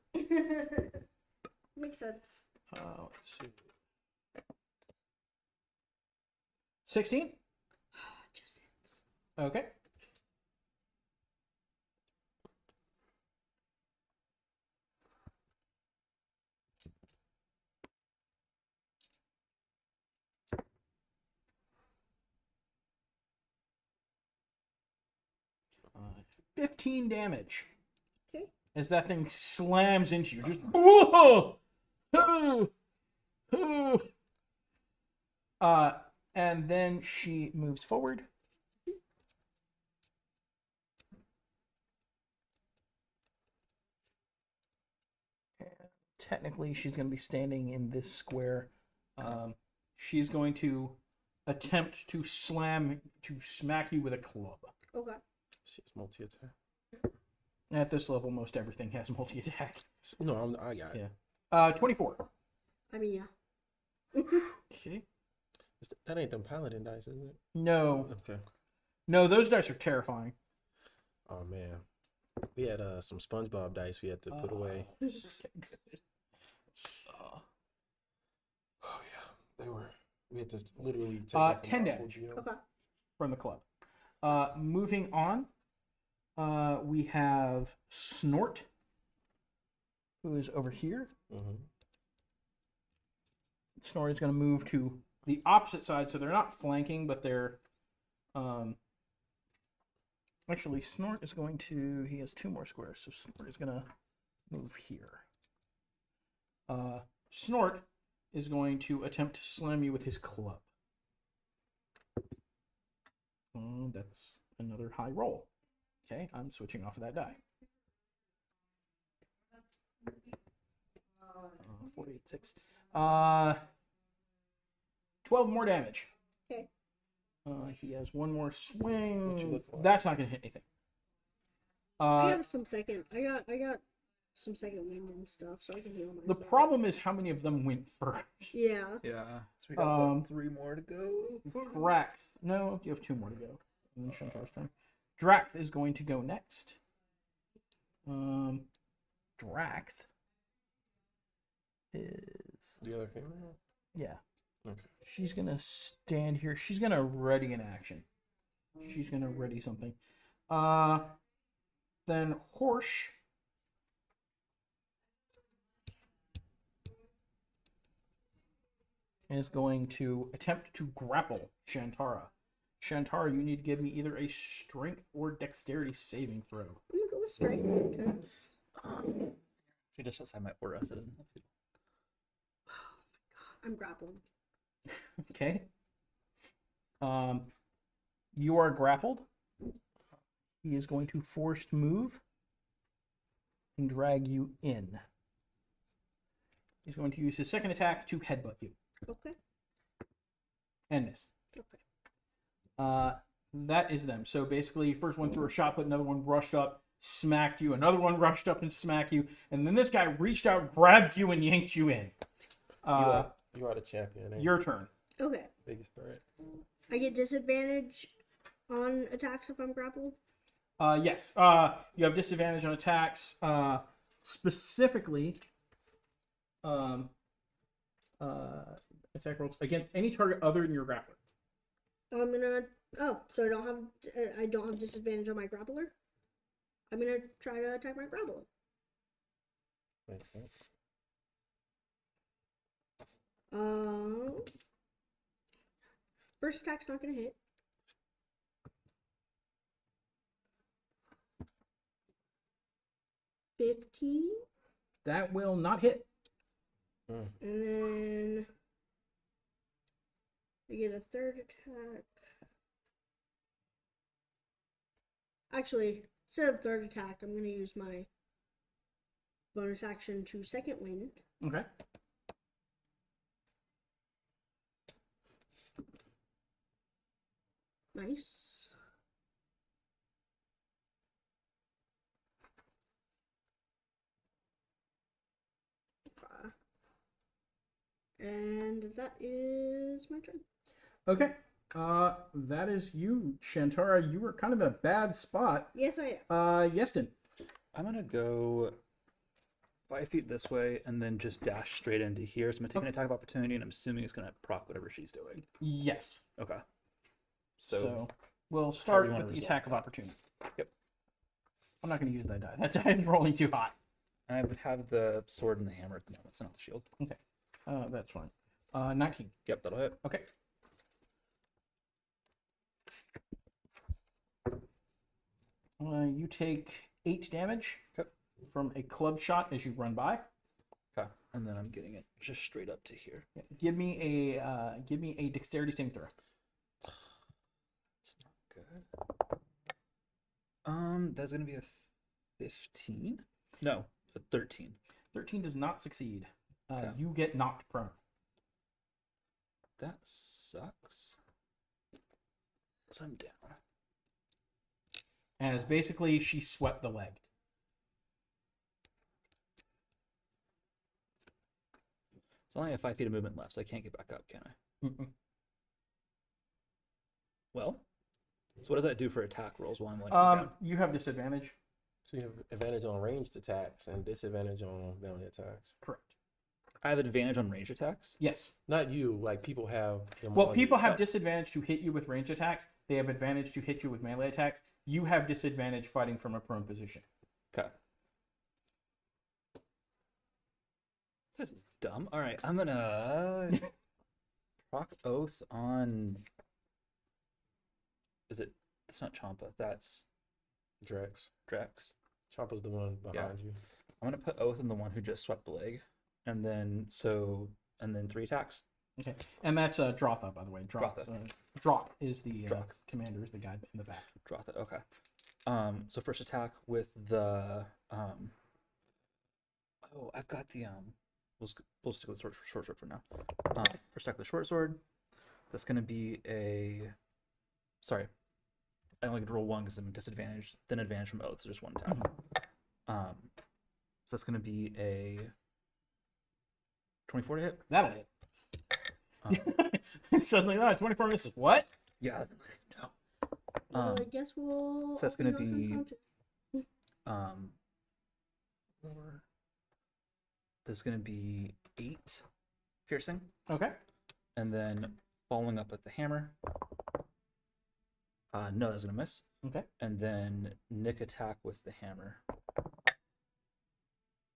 Makes sense. Let's see. 16? Just hits. Okay. Uh, 15 damage. Okay. As that thing slams into you. Just whoa! Hoo! Hoo! And then she moves forward. And technically, she's going to be standing in this square. She's going to attempt to smack you with a club. Okay. She's multi-attack. At this level, most everything has multi-attack. No, I got it. Yeah. 24. I mean, yeah. Okay. That ain't them paladin dice, is it? No. Okay. No, those dice are terrifying. Oh man, we had some SpongeBob dice we had to put away. Oh yeah, they were. We had to literally take them from 10 our damage. OGL. Okay. From the club. Moving on, we have Snort, who is over here. Mm-hmm. Snort is going to move to the opposite side, so they're not flanking, but they're... Actually, Snort is going to... He has 2 more squares, so Snort is going to move here. Snort is going to attempt to slam you with his club. That's another high roll. Okay, I'm switching off of that die. 486. 12 more damage. Okay. He has 1 more What you swing. look for? That's not gonna hit anything. I got some second. I got some second wind and stuff, so I can heal The myself. problem is how many of them went first. Yeah. Yeah. So we got what, 3 more to go. Drax. No, you have 2 more to go. And then Shantara's turn. Drax is going to go next. Drax is... The other female. Yeah. Okay. She's going to stand here. She's going to ready an action. She's going to ready something. Then Horsh is going to attempt to grapple Shantara. Shantara, you need to give me either a strength or dexterity saving throw. I'm gonna go with strength because She just outside my aura, so it doesn't have to. I'm grappled. Okay. You are grappled. He is going to forced move and drag you in. He's going to use his second attack to headbutt you. Okay. And miss. Okay. That is them. So basically, first one threw a shot put, another one rushed up, smacked you, another one rushed up and smacked you, and then this guy reached out, grabbed you, and yanked you in. You are the champion. Ain't Your turn. Okay. biggest threat. I get disadvantage on attacks if I'm grappled. Yes. You have disadvantage on attacks. Specifically, attack rolls against any target other than your grappler. I'm gonna. Oh, so I don't have disadvantage on my grappler. I'm gonna try to attack my grappler. Makes sense. First attack's not gonna hit. $15, That will not hit. and then I get a third attack. Actually, instead of third attack, I'm gonna use my bonus action to second wind. Okay. Nice. And that is my turn. Okay. That is you, Shantara. You were kind of in a bad spot. Yes, I am. Iestyn. I'm gonna go 5 feet this way and then just dash straight into here. So I'm gonna take an attack of opportunity, and I'm assuming it's gonna proc whatever she's doing. Yes. Okay. So we'll how do start you wanna with the resolve attack of that? opportunity. Yep. I'm not going to use that die. That die is rolling too hot. I would have the sword and the hammer at the moment, so not the shield. That's fine. 19. Yep, that'll hit. Okay. You take 8 damage Okay. from a club shot as you run by. Okay. And then I'm getting it just straight up to here. Yeah. Give me a dexterity saving throw. It's not good. That's gonna be a 15. No, a 13. 13 does not succeed. Okay. You get knocked prone. That sucks. So I'm down. As basically she swept the leg. So I only have 5 feet of movement left, so I can't get back up, can I? Mm-mm. Well, so what does that do for attack rolls while I'm laying down? You have disadvantage. So you have advantage on ranged attacks and disadvantage on melee attacks. Correct. I have advantage on range attacks. Yes. Not you. Like people have. Them Well, on people you. have disadvantage to hit you with range attacks. They have advantage to hit you with melee attacks. You have disadvantage fighting from a prone position. Okay. This is dumb. All right, I'm gonna proc oath on. Is it? That's not Champa. That's Drex. Drex. Chopper's the one behind you. I'm gonna put oath on the one who just swept the leg, and then 3 attacks. Okay. And that's Drotha, by the way. Drotha. Droth is the Droth. commander, is the guy in the back. Draw that. Okay. So first attack with the Oh, I've got the We'll stick with the short sword for now. First attack with the short sword. That's gonna be a. Sorry, I only get to roll 1 because I'm disadvantaged. Then advantage from oath, so just 1 attack. So that's gonna be a 24 to hit. That'll hit. Um, Suddenly, 24 misses. What? yeah. No. Well, I guess we'll. so that's open gonna yours be- unconscious. 4. There's gonna be 8 piercing, Okay. and then following up with the hammer. No, that's gonna miss. Okay. And then nick attack with the hammer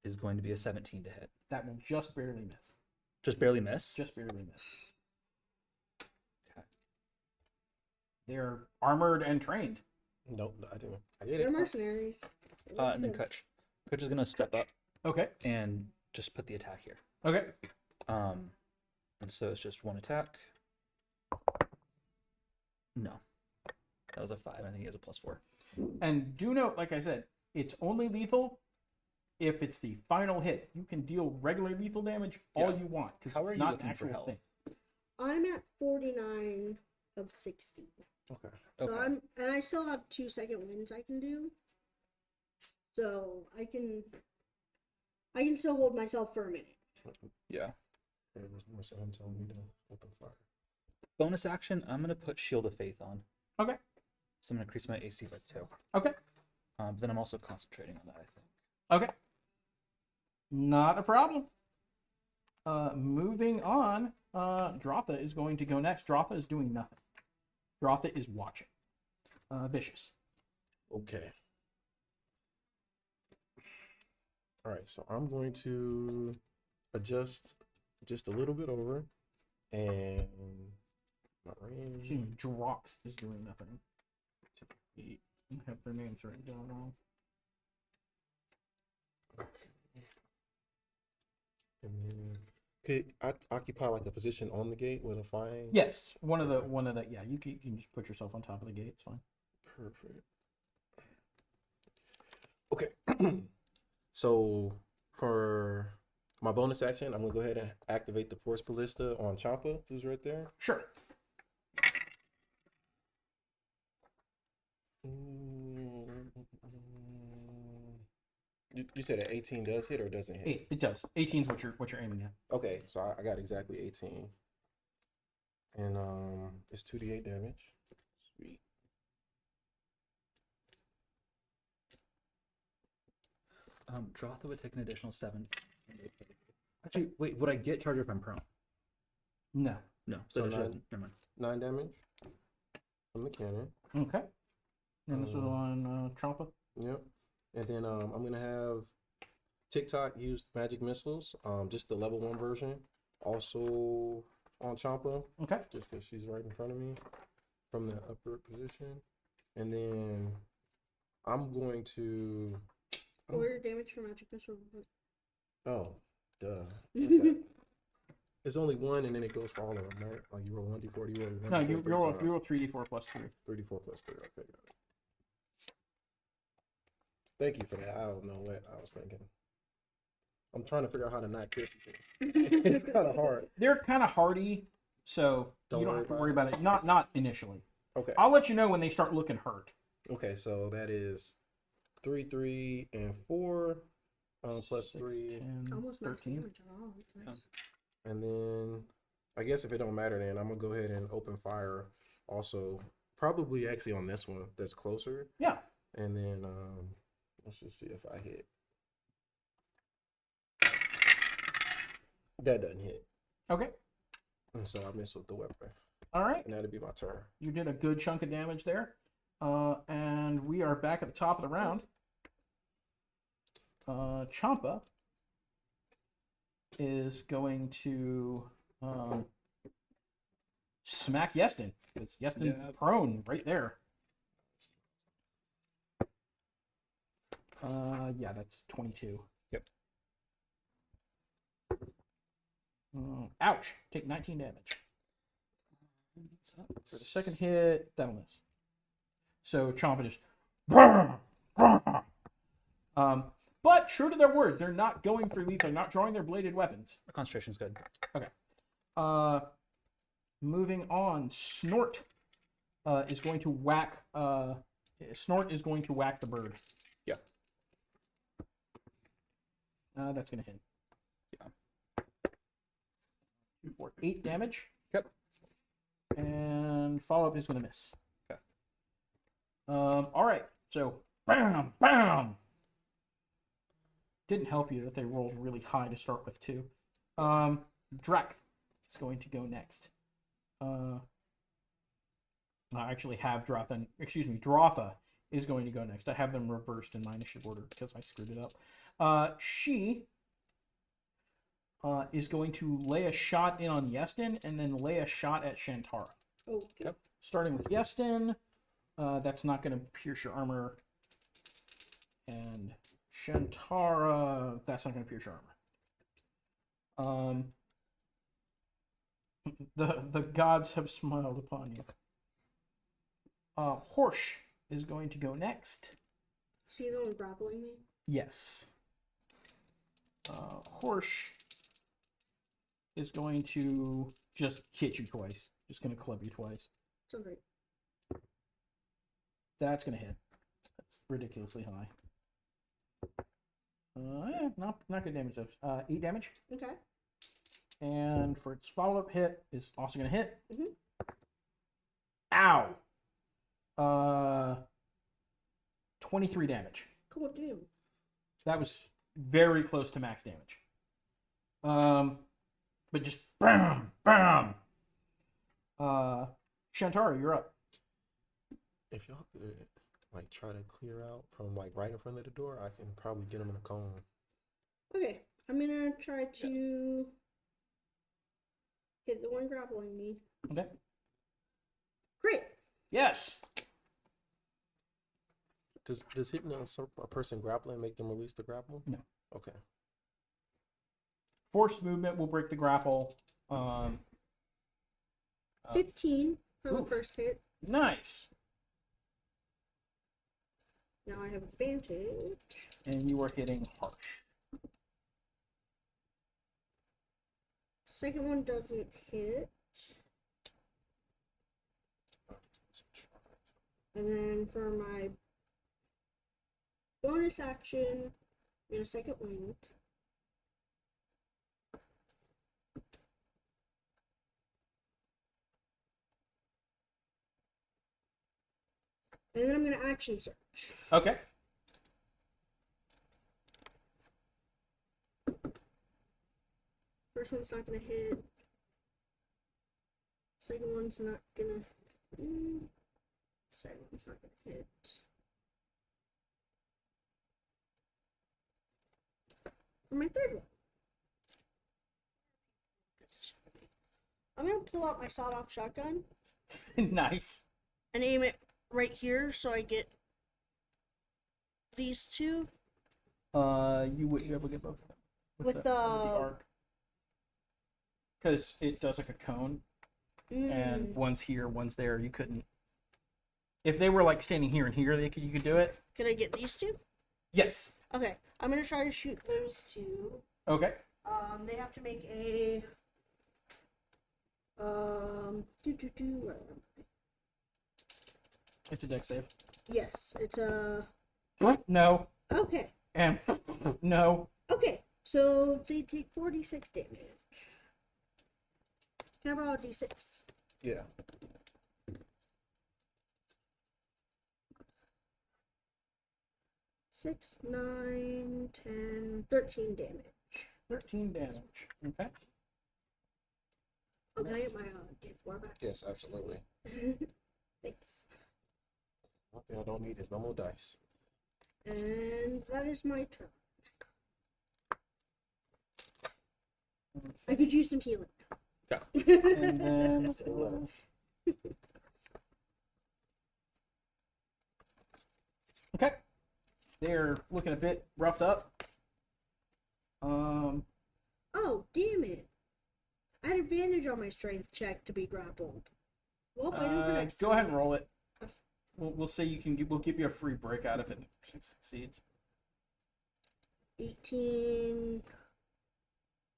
is going to be a 17 to hit. That will just barely miss. Just barely miss. Just barely miss. Okay. They're armored and trained. Nope, I didn't. I get They're it. mercenaries. It And then makes sense. Kutch is gonna step up Okay. and just put the attack here. Okay. And so it's just 1 attack. No, that was a 5. I think he has a +4. And do note, like I said, it's only lethal if it's the final hit. You can deal regular lethal damage all Yeah. you want because How are it's you not looking an for actual health? thing. I'm at 49 of 60. Okay. So Okay. I still have 2 second wins I can do. So I can still hold myself for a minute. Yeah. I'm telling you to open fire. Bonus action. I'm gonna put Shield of Faith on. Okay. So I'm gonna increase my AC by 2. Okay. But then I'm also concentrating on that. I think. Okay. Not a problem. Moving on. Drotha is going to go next. Drotha is doing nothing. Drotha is watching. Vicious. Okay. All right, so I'm going to adjust just a little bit over, and my range. Droth is doing nothing. I have their names written down wrong. And then, okay, I occupy like a position on the gate with a flying. Yes, one of the. Yeah, you can just put yourself on top of the gate. It's fine. Perfect. Okay. So for my bonus action, I'm gonna go ahead and activate the Force Ballista on Champa, who's right there. Sure. You said an 18 does hit or doesn't hit? It does. 18 is what you're aiming at. Okay, so I got exactly 18. And it's 2d8 damage. Sweet. Drotha would take an additional 7. Actually, wait, would I get charge if I'm prone? No. No, So so nine. never mind. 9 damage from the cannon. Okay. And this was on Champa. Yep. And then I'm gonna have TikTok use magic missiles, just the level 1 version, also on Champa, Okay. just because she's right in front of me from the upper position. And then I'm going to. Or damage for magic missile. Oh, duh. What's that? It's only 1, and then it goes for all of them, right? Like you roll 1d4, you roll 1d4. No, you roll 3d4 plus 3. 3d4 plus 3. Okay, got it. Thank you for that. I don't know what I was thinking. I'm trying to figure out how to not kill people. It's kind of hard. They're kind of hardy, so Don't you don't worry have to about worry it. about it. Not initially. Okay. I'll let you know when they start looking hurt. Okay, so that is 3, 3, and 4, plus 6, 3, 10, Almost max 13. damage at all. It's nice. and then I guess if it don't matter, then I'm gonna go ahead and open fire. Also, probably actually on this one that's closer, Yeah. and then let's just see if I hit. That doesn't hit, Okay. and so I miss with the weapon, All right. and that'd be my turn. You did a good chunk of damage there. And we are back at the top of the round. Champa is going to smack Iestyn. Because Iestyn's Yeah. prone right there. Yeah, that's 22. Yep. Ouch. Take 19 damage. For the Sucks. second hit, that'll miss. So Champa just. But true to their word, they're not going for lethal. They're not drawing their bladed weapons. My concentration's good. Moving on, Snort is going to whack. Snort is going to whack the bird. Yeah. That's gonna hit. Yeah. 2, 4, 8 damage. Yep. And follow up is gonna miss. Okay. All right. So bam, bam. Didn't help you that they rolled really high to start with too. Drak is going to go next. I actually have Drotha. Excuse me, Drotha is going to go next. I have them reversed in my initiative order because I screwed it up. She is going to lay a shot in on Iestyn and then lay a shot at Shantara. Okay. Yep. Starting with Iestyn, that's not going to pierce your armor. And Shantara, that's not going to pierce your armor. The gods have smiled upon you. Horsh is going to go next. See the one grappling me? Yes. Horsh is going to just hit you twice. Just going to club you twice. So great. That's going to hit. That's ridiculously high. Yeah, not good damage though. 8 damage. Okay. And for its follow-up hit is also going to hit. Mhm. Ow. 23 damage. Cool, dude. That was very close to max damage. But just bam, bam. Shantara, you're up. If y'all could like try to clear out from like right in front of the door, I can probably get them in a cone. Okay. I'm gonna try to hit the one grappling me. Okay. Great. Yes. Does hitting a person grappling make them release the grapple? No. Okay. Forced movement will break the grapple. 15 for the ooh. first hit. Nice. Now I have advantage. And you are hitting harsh. Second one doesn't hit. And then for my bonus action, Get a second wind. And then I'm going to action search. Okay. First one's not going to hit. Second one's not going to... Second one's not going to hit. For my third one, I'm going to pull out my sawed-off shotgun Nice. and aim it right here so I get these two. You wouldn't be able to get both of them With the arc. Because it does like a cone, and one's here, one's there. You couldn't. If they were like standing here and here, you could do it. Could I get these two? Yes. Okay, I'm gonna try to shoot those two. Okay. They have to make a where am I? It's a deck save. Yes, it's a No. okay. And no. Okay, so they take 46 damage. How about D6? Yeah. Six, 9, 10, 13 damage. 13 damage. Okay. Oh, can I get my D4 back? Yes, absolutely. Thanks. One thing I don't need is no more dice. And that is my turn. I could use some healing. And then okay, they're looking a bit roughed up. Oh, damn it. I had advantage on my strength check to be grappled. Well, I know for next Go time. ahead and roll it. We'll say you can. We'll give you a free break out if it succeeds. 18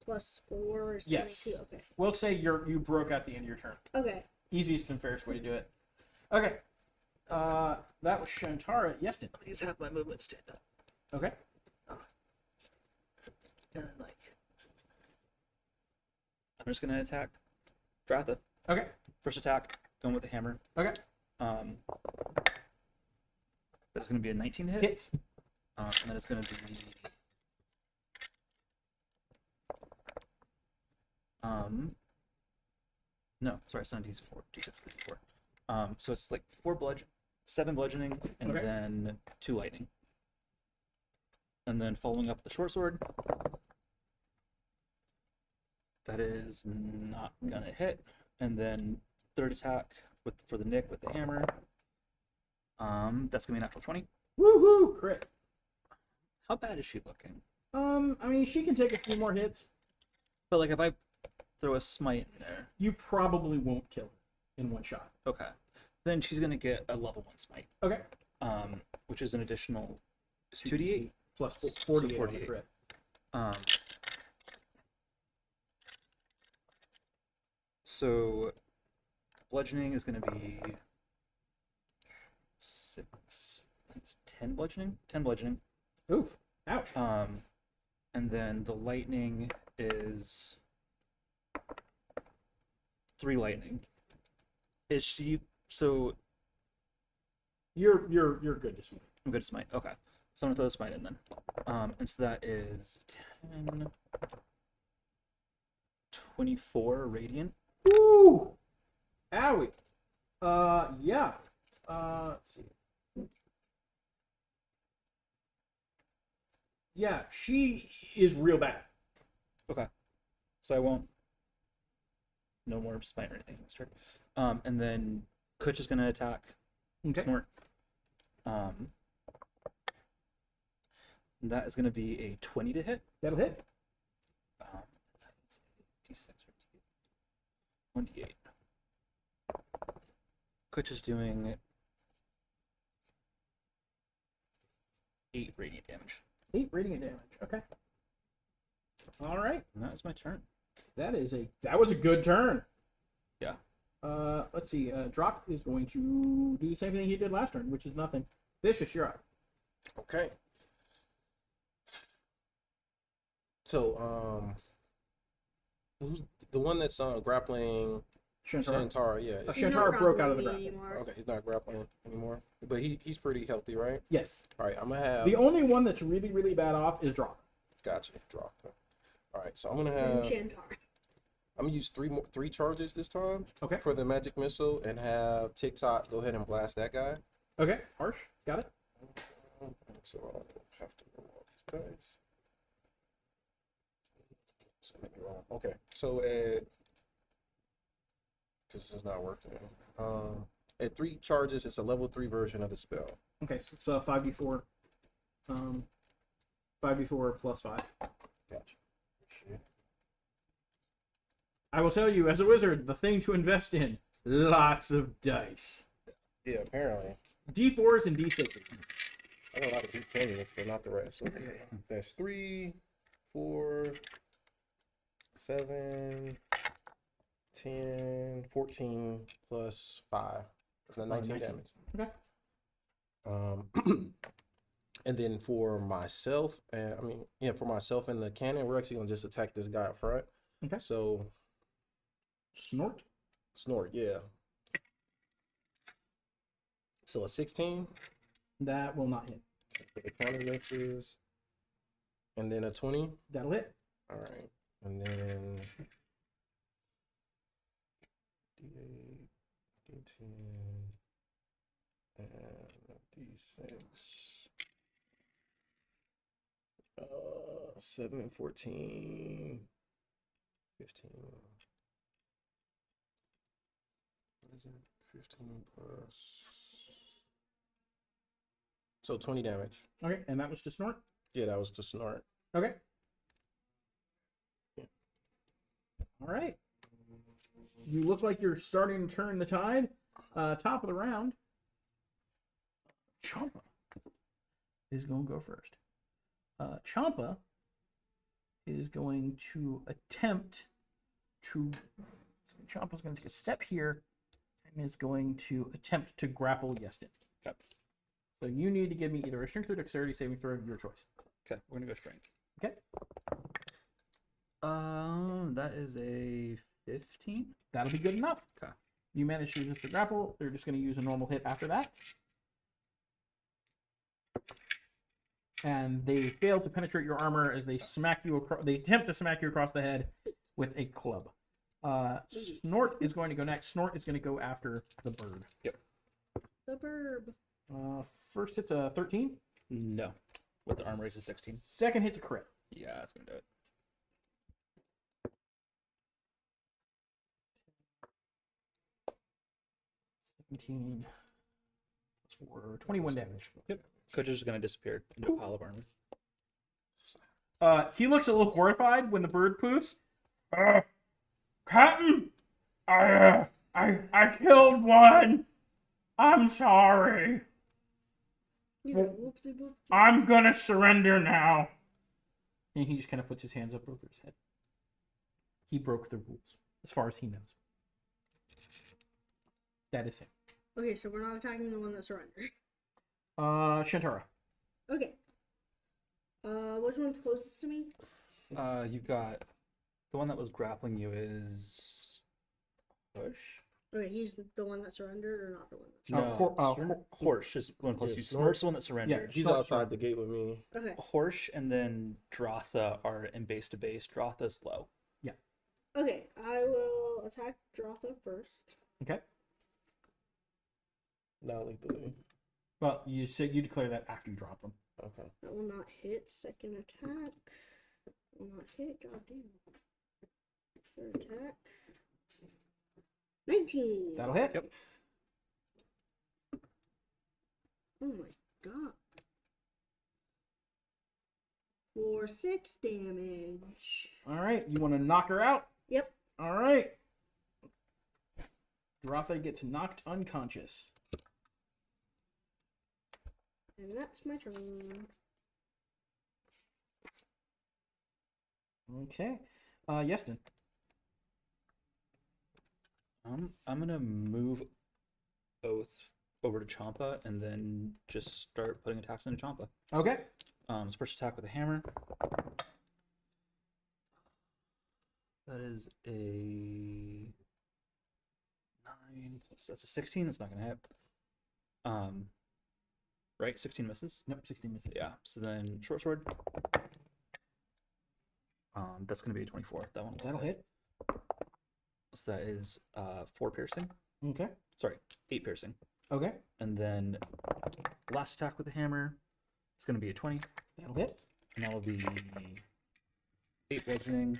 plus 4 is 22. Yes. Okay. We'll say you broke out at the end of your turn. Okay. Easiest and fairest way to do it. Okay. That was Shantara. Iestyn. Use half my movement to stand up. Okay. And then, like, I'm just gonna attack Dratha. Okay. First attack, going with the hammer. Okay. That's gonna be a 19 hit. Hits. And then it's gonna be no, sorry, it's not D4, D6, D4. So it's like 7 bludgeoning, and Okay. then 2 lightning. And then following up with the short sword. That is not gonna hit. And then third attack for the nick with the hammer. That's gonna be a natural 20. Woohoo! Crit. How bad is she looking? I mean, she can take a few more hits. But like if I throw a smite in there, You probably won't kill her in one shot. okay, then she's gonna get a level 1 smite. Okay. Which is an additional 2d8 plus 48 on the 48. crit. So bludgeoning is gonna be 6. It's 10 bludgeoning. 10 bludgeoning. Oof. Ouch. And then the lightning is 3 lightning. Is she so? You're good to smite. I'm good to smite. Okay, so I'm gonna throw the smite in then. And so that is 10, 24 radiant. Woo! Owie. Yeah. Let's see. Yeah, she is real bad. Okay, so I won't. No more smite or anything this turn. And then Kutch is gonna attack Okay. Snort. That is gonna be a 20 to hit. That'll hit. It's D6 or D8. 1d8. Kutch is doing 8 radiant damage. 8 radiant damage. Okay. All right. And that is my turn. That was a good turn. Yeah. Let's see. Drop is going to do the same thing he did last turn, which is nothing. Vicious, you're up. Okay. So who's the one that's grappling Shantara. Shantara? Yeah. Shantara He's not broke out of the grappling me grapple. anymore. Okay, he's not grappling anymore, but he's pretty healthy, right? Yes. All right, I'm gonna have. The only one that's really, really bad off is Draw. Gotcha. Drop. All right, so I'm gonna And have. Shantara. I'm gonna use three charges this time. Okay. For the magic missile, and have TikTok go ahead and blast that guy. Okay. Harsh. Got it. So I'll have to roll all these dice. It's gonna be wrong. Okay, so because this is not working. At 3 charges, it's a level 3 version of the spell. Okay. So 5d4. 5d4 plus 5. Gotcha. Shit. I will tell you, as a wizard, the thing to invest in: lots of dice. Yeah, apparently. D4s and D6s. I know a lot of D20s, but not the rest. Okay, that's 3, 4, 7, 10, 14 plus 5. That's not 19 damage. Okay. And then for myself, for myself and the cannon, we're actually gonna just attack this guy up front. Okay. So Snort. snort, yeah. So a 16. That will not hit. The counter misses. And then a 20. That'll hit. All right. And then D8, D10, and D6. 7, 14, 15. What is it? 15 plus. So 20 damage. Okay, and that was to Snort. Yeah, that was to snort. Okay. Yeah. All right. You look like you're starting to turn the tide. Top of the round. Champa is going to go first. Champa is going to attempt to. Champa's going to take a step here and is going to attempt to grapple Iestyn. Okay. So you need to give me either a strength or dexterity saving throw of your choice. Okay, we're gonna go strength. Okay. That is a 15. That'll be good enough. Okay. You manage to just grapple. They're just going to use a normal hit after that. And they fail to penetrate your armor as they smack you across. They attempt to smack you across the head with a club. Snort is going to go next. Snort is going to go after the bird. Yep. The burb. First hit's a 13. No. With the armor is a 16. Second hit's a crit. Yeah, that's gonna do it. 17. That's for 21 damage. Yep. Coach is gonna disappear into a pile of armor. He looks a little horrified when the bird poofs. Captain, I killed one. I'm sorry. He's like, whoopsie whoopsie. I'm gonna surrender now. And he just kind of puts his hands up over his head. He broke the rules, as far as he knows. That is him. Okay, so we're not attacking the one that surrendered. Shantara. Okay. Which one's closest to me? You've got the one that was grappling you is Push. Okay, he's the one that surrendered, or not the one that No, Horsh is one close to you. Snort. Snort's the one that surrendered. He's Snort, outside the gate with me. surrendered? Okay. Horsh and then Dratha are in base to base. Dratha's low. Okay, I will attack Dratha first. Okay. Not lethally. Well, you declare that after you drop them. Okay. That will not hit. Second attack. Will not hit. Goddamn. Third attack. 19. That'll hit. Yep. Oh my god. For 6 damage. All right. You want to knock her out? Yep. All right. Dratha gets knocked unconscious. And that's my turn. Okay. Iestyn. I'm gonna move Oath over to Champa and then just start putting attacks into Champa. Okay. First attack with a hammer. is a 9 plus, that's a 16. That's not gonna hit. Right, 16 misses. Nope, 16 misses. Yeah. So then short sword. That's gonna be a 24. That one will That'll hit. So that is 4 piercing. Okay. Sorry, 8 piercing. Okay. And then last attack with the hammer. It's gonna be a 20. That'll hit. And that will be 8 bludgeoning,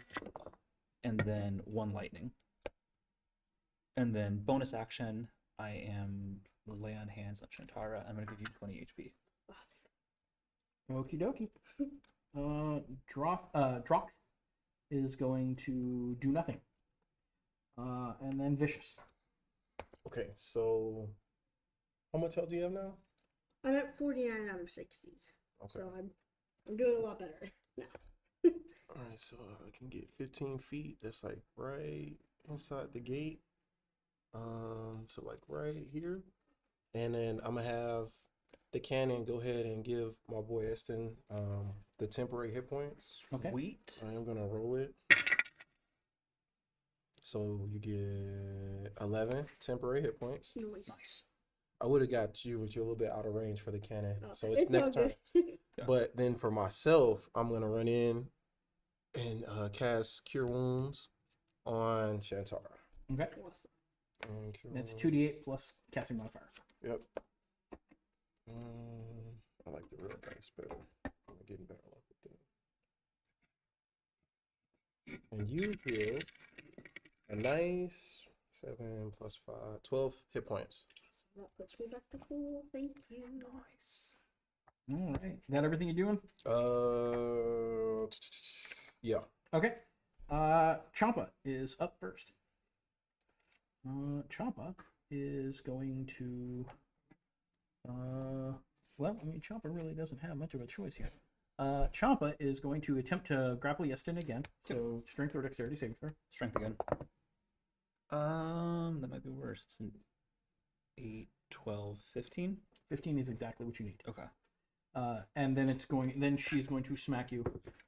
and then 1 lightning. And then bonus action, I am lay on hands on Shantara. I'm going to give you 20 HP. Okie dokie. Drox is going to do nothing. And then Vicious. Okay, so how much health do you have now? I'm at 49 out of 60. Okay. So I'm doing a lot better now. All right, so I can get 15 feet. That's like right inside the gate. So like right here. And then I'm gonna have the cannon go ahead and give my boy Iestyn the temporary hit points. Okay. Sweet. I am gonna roll it. So you get 11 temporary hit points. Nice. I would have got you, but you're a little bit out of range for the cannon. Oh, So it's next all turn. good. Yeah. But then for myself, I'm gonna run in and cast Cure Wounds on Shantara. Okay. Awesome. And Cure That's Wounds. 2d8 plus casting modifier. Yep. I like the real dice better. I'm getting better luck with them. And you heal a nice 7 plus 5, 12 hit points. So that puts me back to full. Thank you. Nice. All right. Is that everything you're doing? Yeah. Okay. Champa is up first. Champa is going to. Well, I mean, Champa really doesn't have much of a choice here. Champa is going to attempt to grapple Iestyn again. So strength or dexterity saving throw. Strength again. That might be worse. It's an 8, 12, 15. 15 is exactly what you need. Okay. And then it's going. Then she's going to smack you.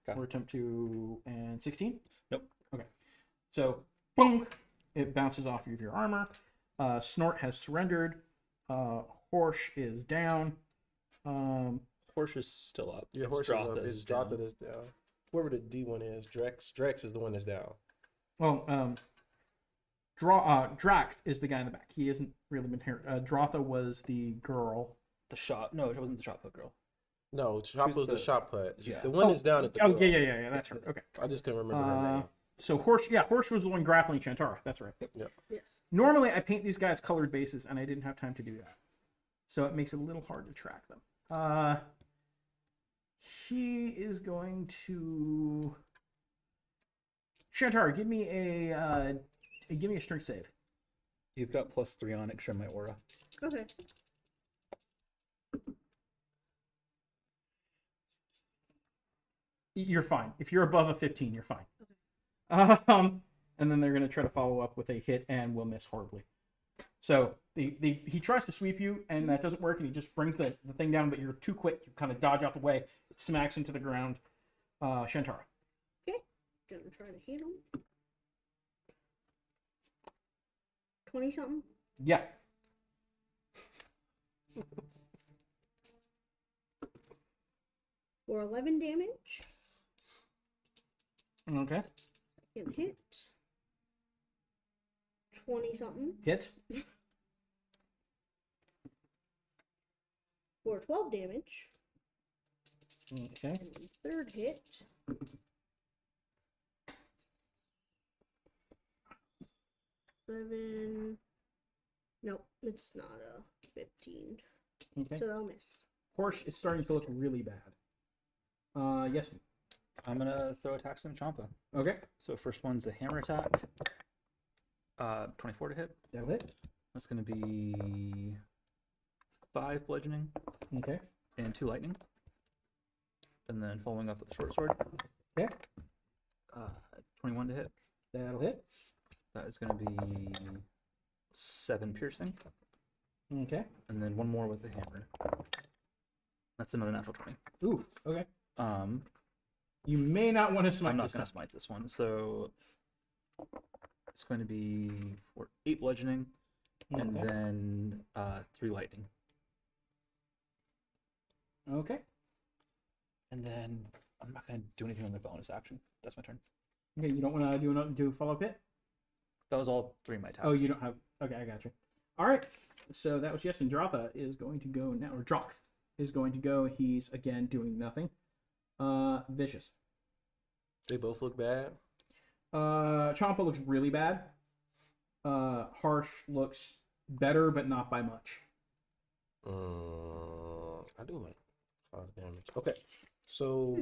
Okay. Or attempt to. And 16. Nope. Okay. So, boom! It bounces off of your armor. Snort has surrendered. Horsh is down. Horse is still up. Your horse is up. Dratha It's is down. Dratha that's down. Whoever the D1 is, Drex is the one that's down. Well, Drax is the guy in the back. He hasn't really been here. Dratha was the girl. The shot. No, it wasn't the shot put girl. No, Chop was the the- shot put. yeah. The one that's down at the Oh, door. yeah. That's her. Okay. I just couldn't remember her name. So Horsh was the one grappling Shantara. That's right. Yes. Normally, I paint these guys colored bases, and I didn't have time to do that. So it makes it a little hard to track them. He is going to. Shantara, give me a strength save. You've got +3 on it, share my aura. Okay. You're fine. If you're above a 15, you're fine. And then they're going to try to follow up with a hit and will miss horribly. So he tries to sweep you, and that doesn't work, and he just brings the thing down, but you're too quick. You kind of dodge out the way. It smacks into the ground. Shantara. Okay. Gonna try to hit him. 20 something. Yeah. For 11 damage. Okay. Can hit. 20 something. Hit. For 12 damage. Okay. And then third hit. Seven. Nope, it's not a 15. Okay. So I'll miss. Horsh is starting to look really bad. Yes. I'm gonna throw attacks in Champa. Okay. So first one's a hammer attack. 24 to hit. That'll hit. That's gonna be 5 bludgeoning Okay. and 2 lightning. And then following up with the short sword. Okay. 21 to hit. That'll hit. That is gonna be 7 piercing. Okay. And then one more with the hammer. That's another natural 20. Ooh. Okay. Um, You may not want to smite I'm not this gonna time. smite this one. So It's going to be for 8 bludgeoning, and Okay. then 3 lightning. Okay. And then I'm not going to do anything on the bonus action. That's my turn. Okay, you don't want to do follow-up hit? That was all 3 of my attacks. Oh, you don't have... Okay, I got you. All right. So that was Iestyn. Dratha is going to go now, or Droth is going to go. He's, again, doing nothing. Vicious. They both look bad. Champa looks really bad. Harsh looks better, but not by much. I do like a lot of damage. Okay, so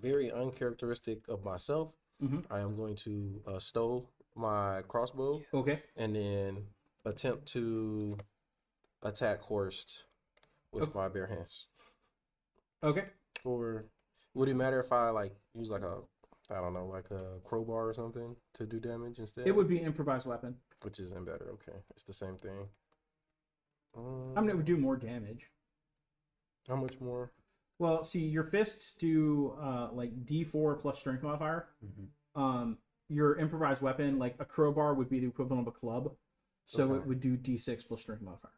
very uncharacteristic of myself. Mhm. I am going to stow my crossbow Okay. and then attempt to attack Horst with Okay. my bare hands. Okay. Or would it matter if I like use like a, I don't know, like a crowbar or something to do damage instead? It would be an improvised weapon. Which isn't better. Okay, it's the same thing. I mean, it would do more damage. How much more? Well, see, your fists do like D4 plus strength modifier. Your improvised weapon, like a crowbar, would be the equivalent of a club, so Okay. it would do D6 plus strength modifier.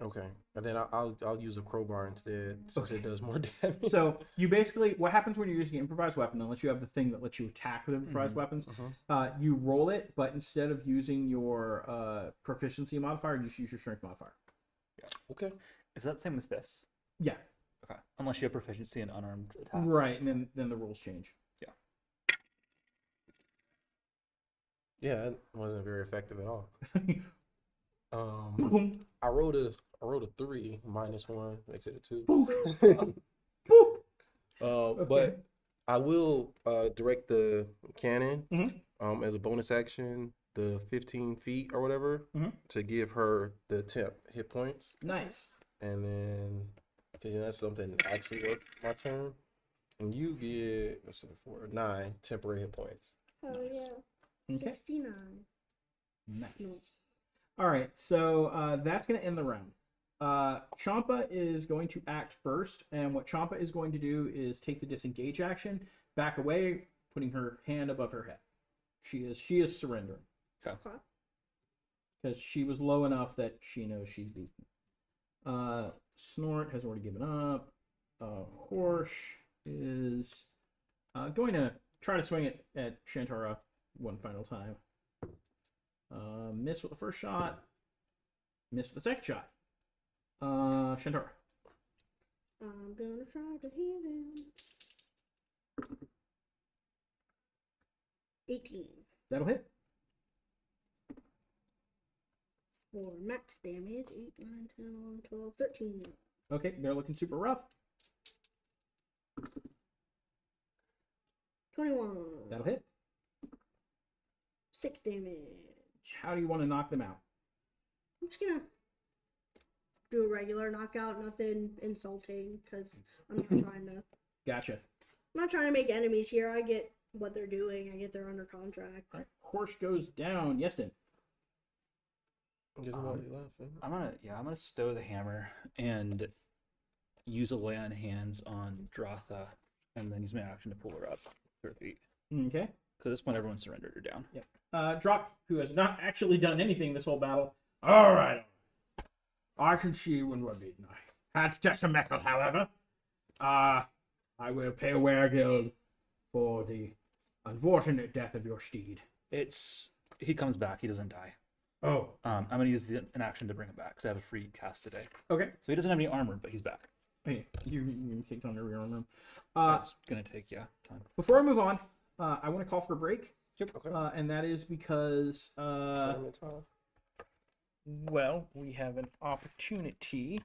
Okay, and then I'll use a crowbar instead since it does more damage. So you basically, what happens when you're using an improvised weapon, unless you have the thing that lets you attack with improvised weapons, you roll it, but instead of using your proficiency modifier, you just use your strength modifier. Okay. Is that the same with fists? Yeah. Okay. Unless you have proficiency in unarmed attacks. Right, and then the rules change. Yeah, it wasn't very effective at all. Boom. I rolled a 3 -1 makes it a 2. Boop. Boop. But I will direct the cannon Mhm. as a bonus action, the 15 feet or whatever, Mhm. to give her the temp hit points, Nice. and then because that's something that actually worked my turn, and you get 9 temporary hit points. Oh yeah. Okay. 69. Nice. Nice. All right, so that's going to end the round. Champa is going to act first, and what Champa is going to do is take the disengage action, back away, putting her hand above her head. She is surrendering. Okay. Because she was low enough that she knows she's beaten. Snort has already given up. Horsh is going to try to swing it at Shantara one final time. Miss with the first shot. Miss with the second shot. Shantara. I'm gonna try to heal him. 18 That'll hit. for max damage. 8, 9, 10, 11, 12, 13. Okay, they're looking super rough. 21. That'll hit. 6 damage. How do you want to knock them out? I'm just gonna do a regular knockout, nothing insulting, because I'm not trying to. Gotcha. I'm not trying to make enemies here. I get what they're doing. I get they're under contract. All right, Horsh goes down. Iestyn. I'm gonna stow the hammer and use a lay on hands on Dratha, and then use my action to pull her up 3 feet. Okay. Because at this point, everyone surrendered her down. Yep. Drop, who has not actually done anything this whole battle. All right. I can see when we're beaten. I had to test some metal, however. I will pay a weregild for the unfortunate death of your steed. He comes back. He doesn't die. Oh. I'm gonna use an action to bring him back because I have a free cast today. Okay. So he doesn't have any armor, but he's back. Hey, you kicked on your arm. That's gonna take time. Before I move on, I want to call for a break. Yep. Okay. And that is because Tournament time. well, we have an opportunity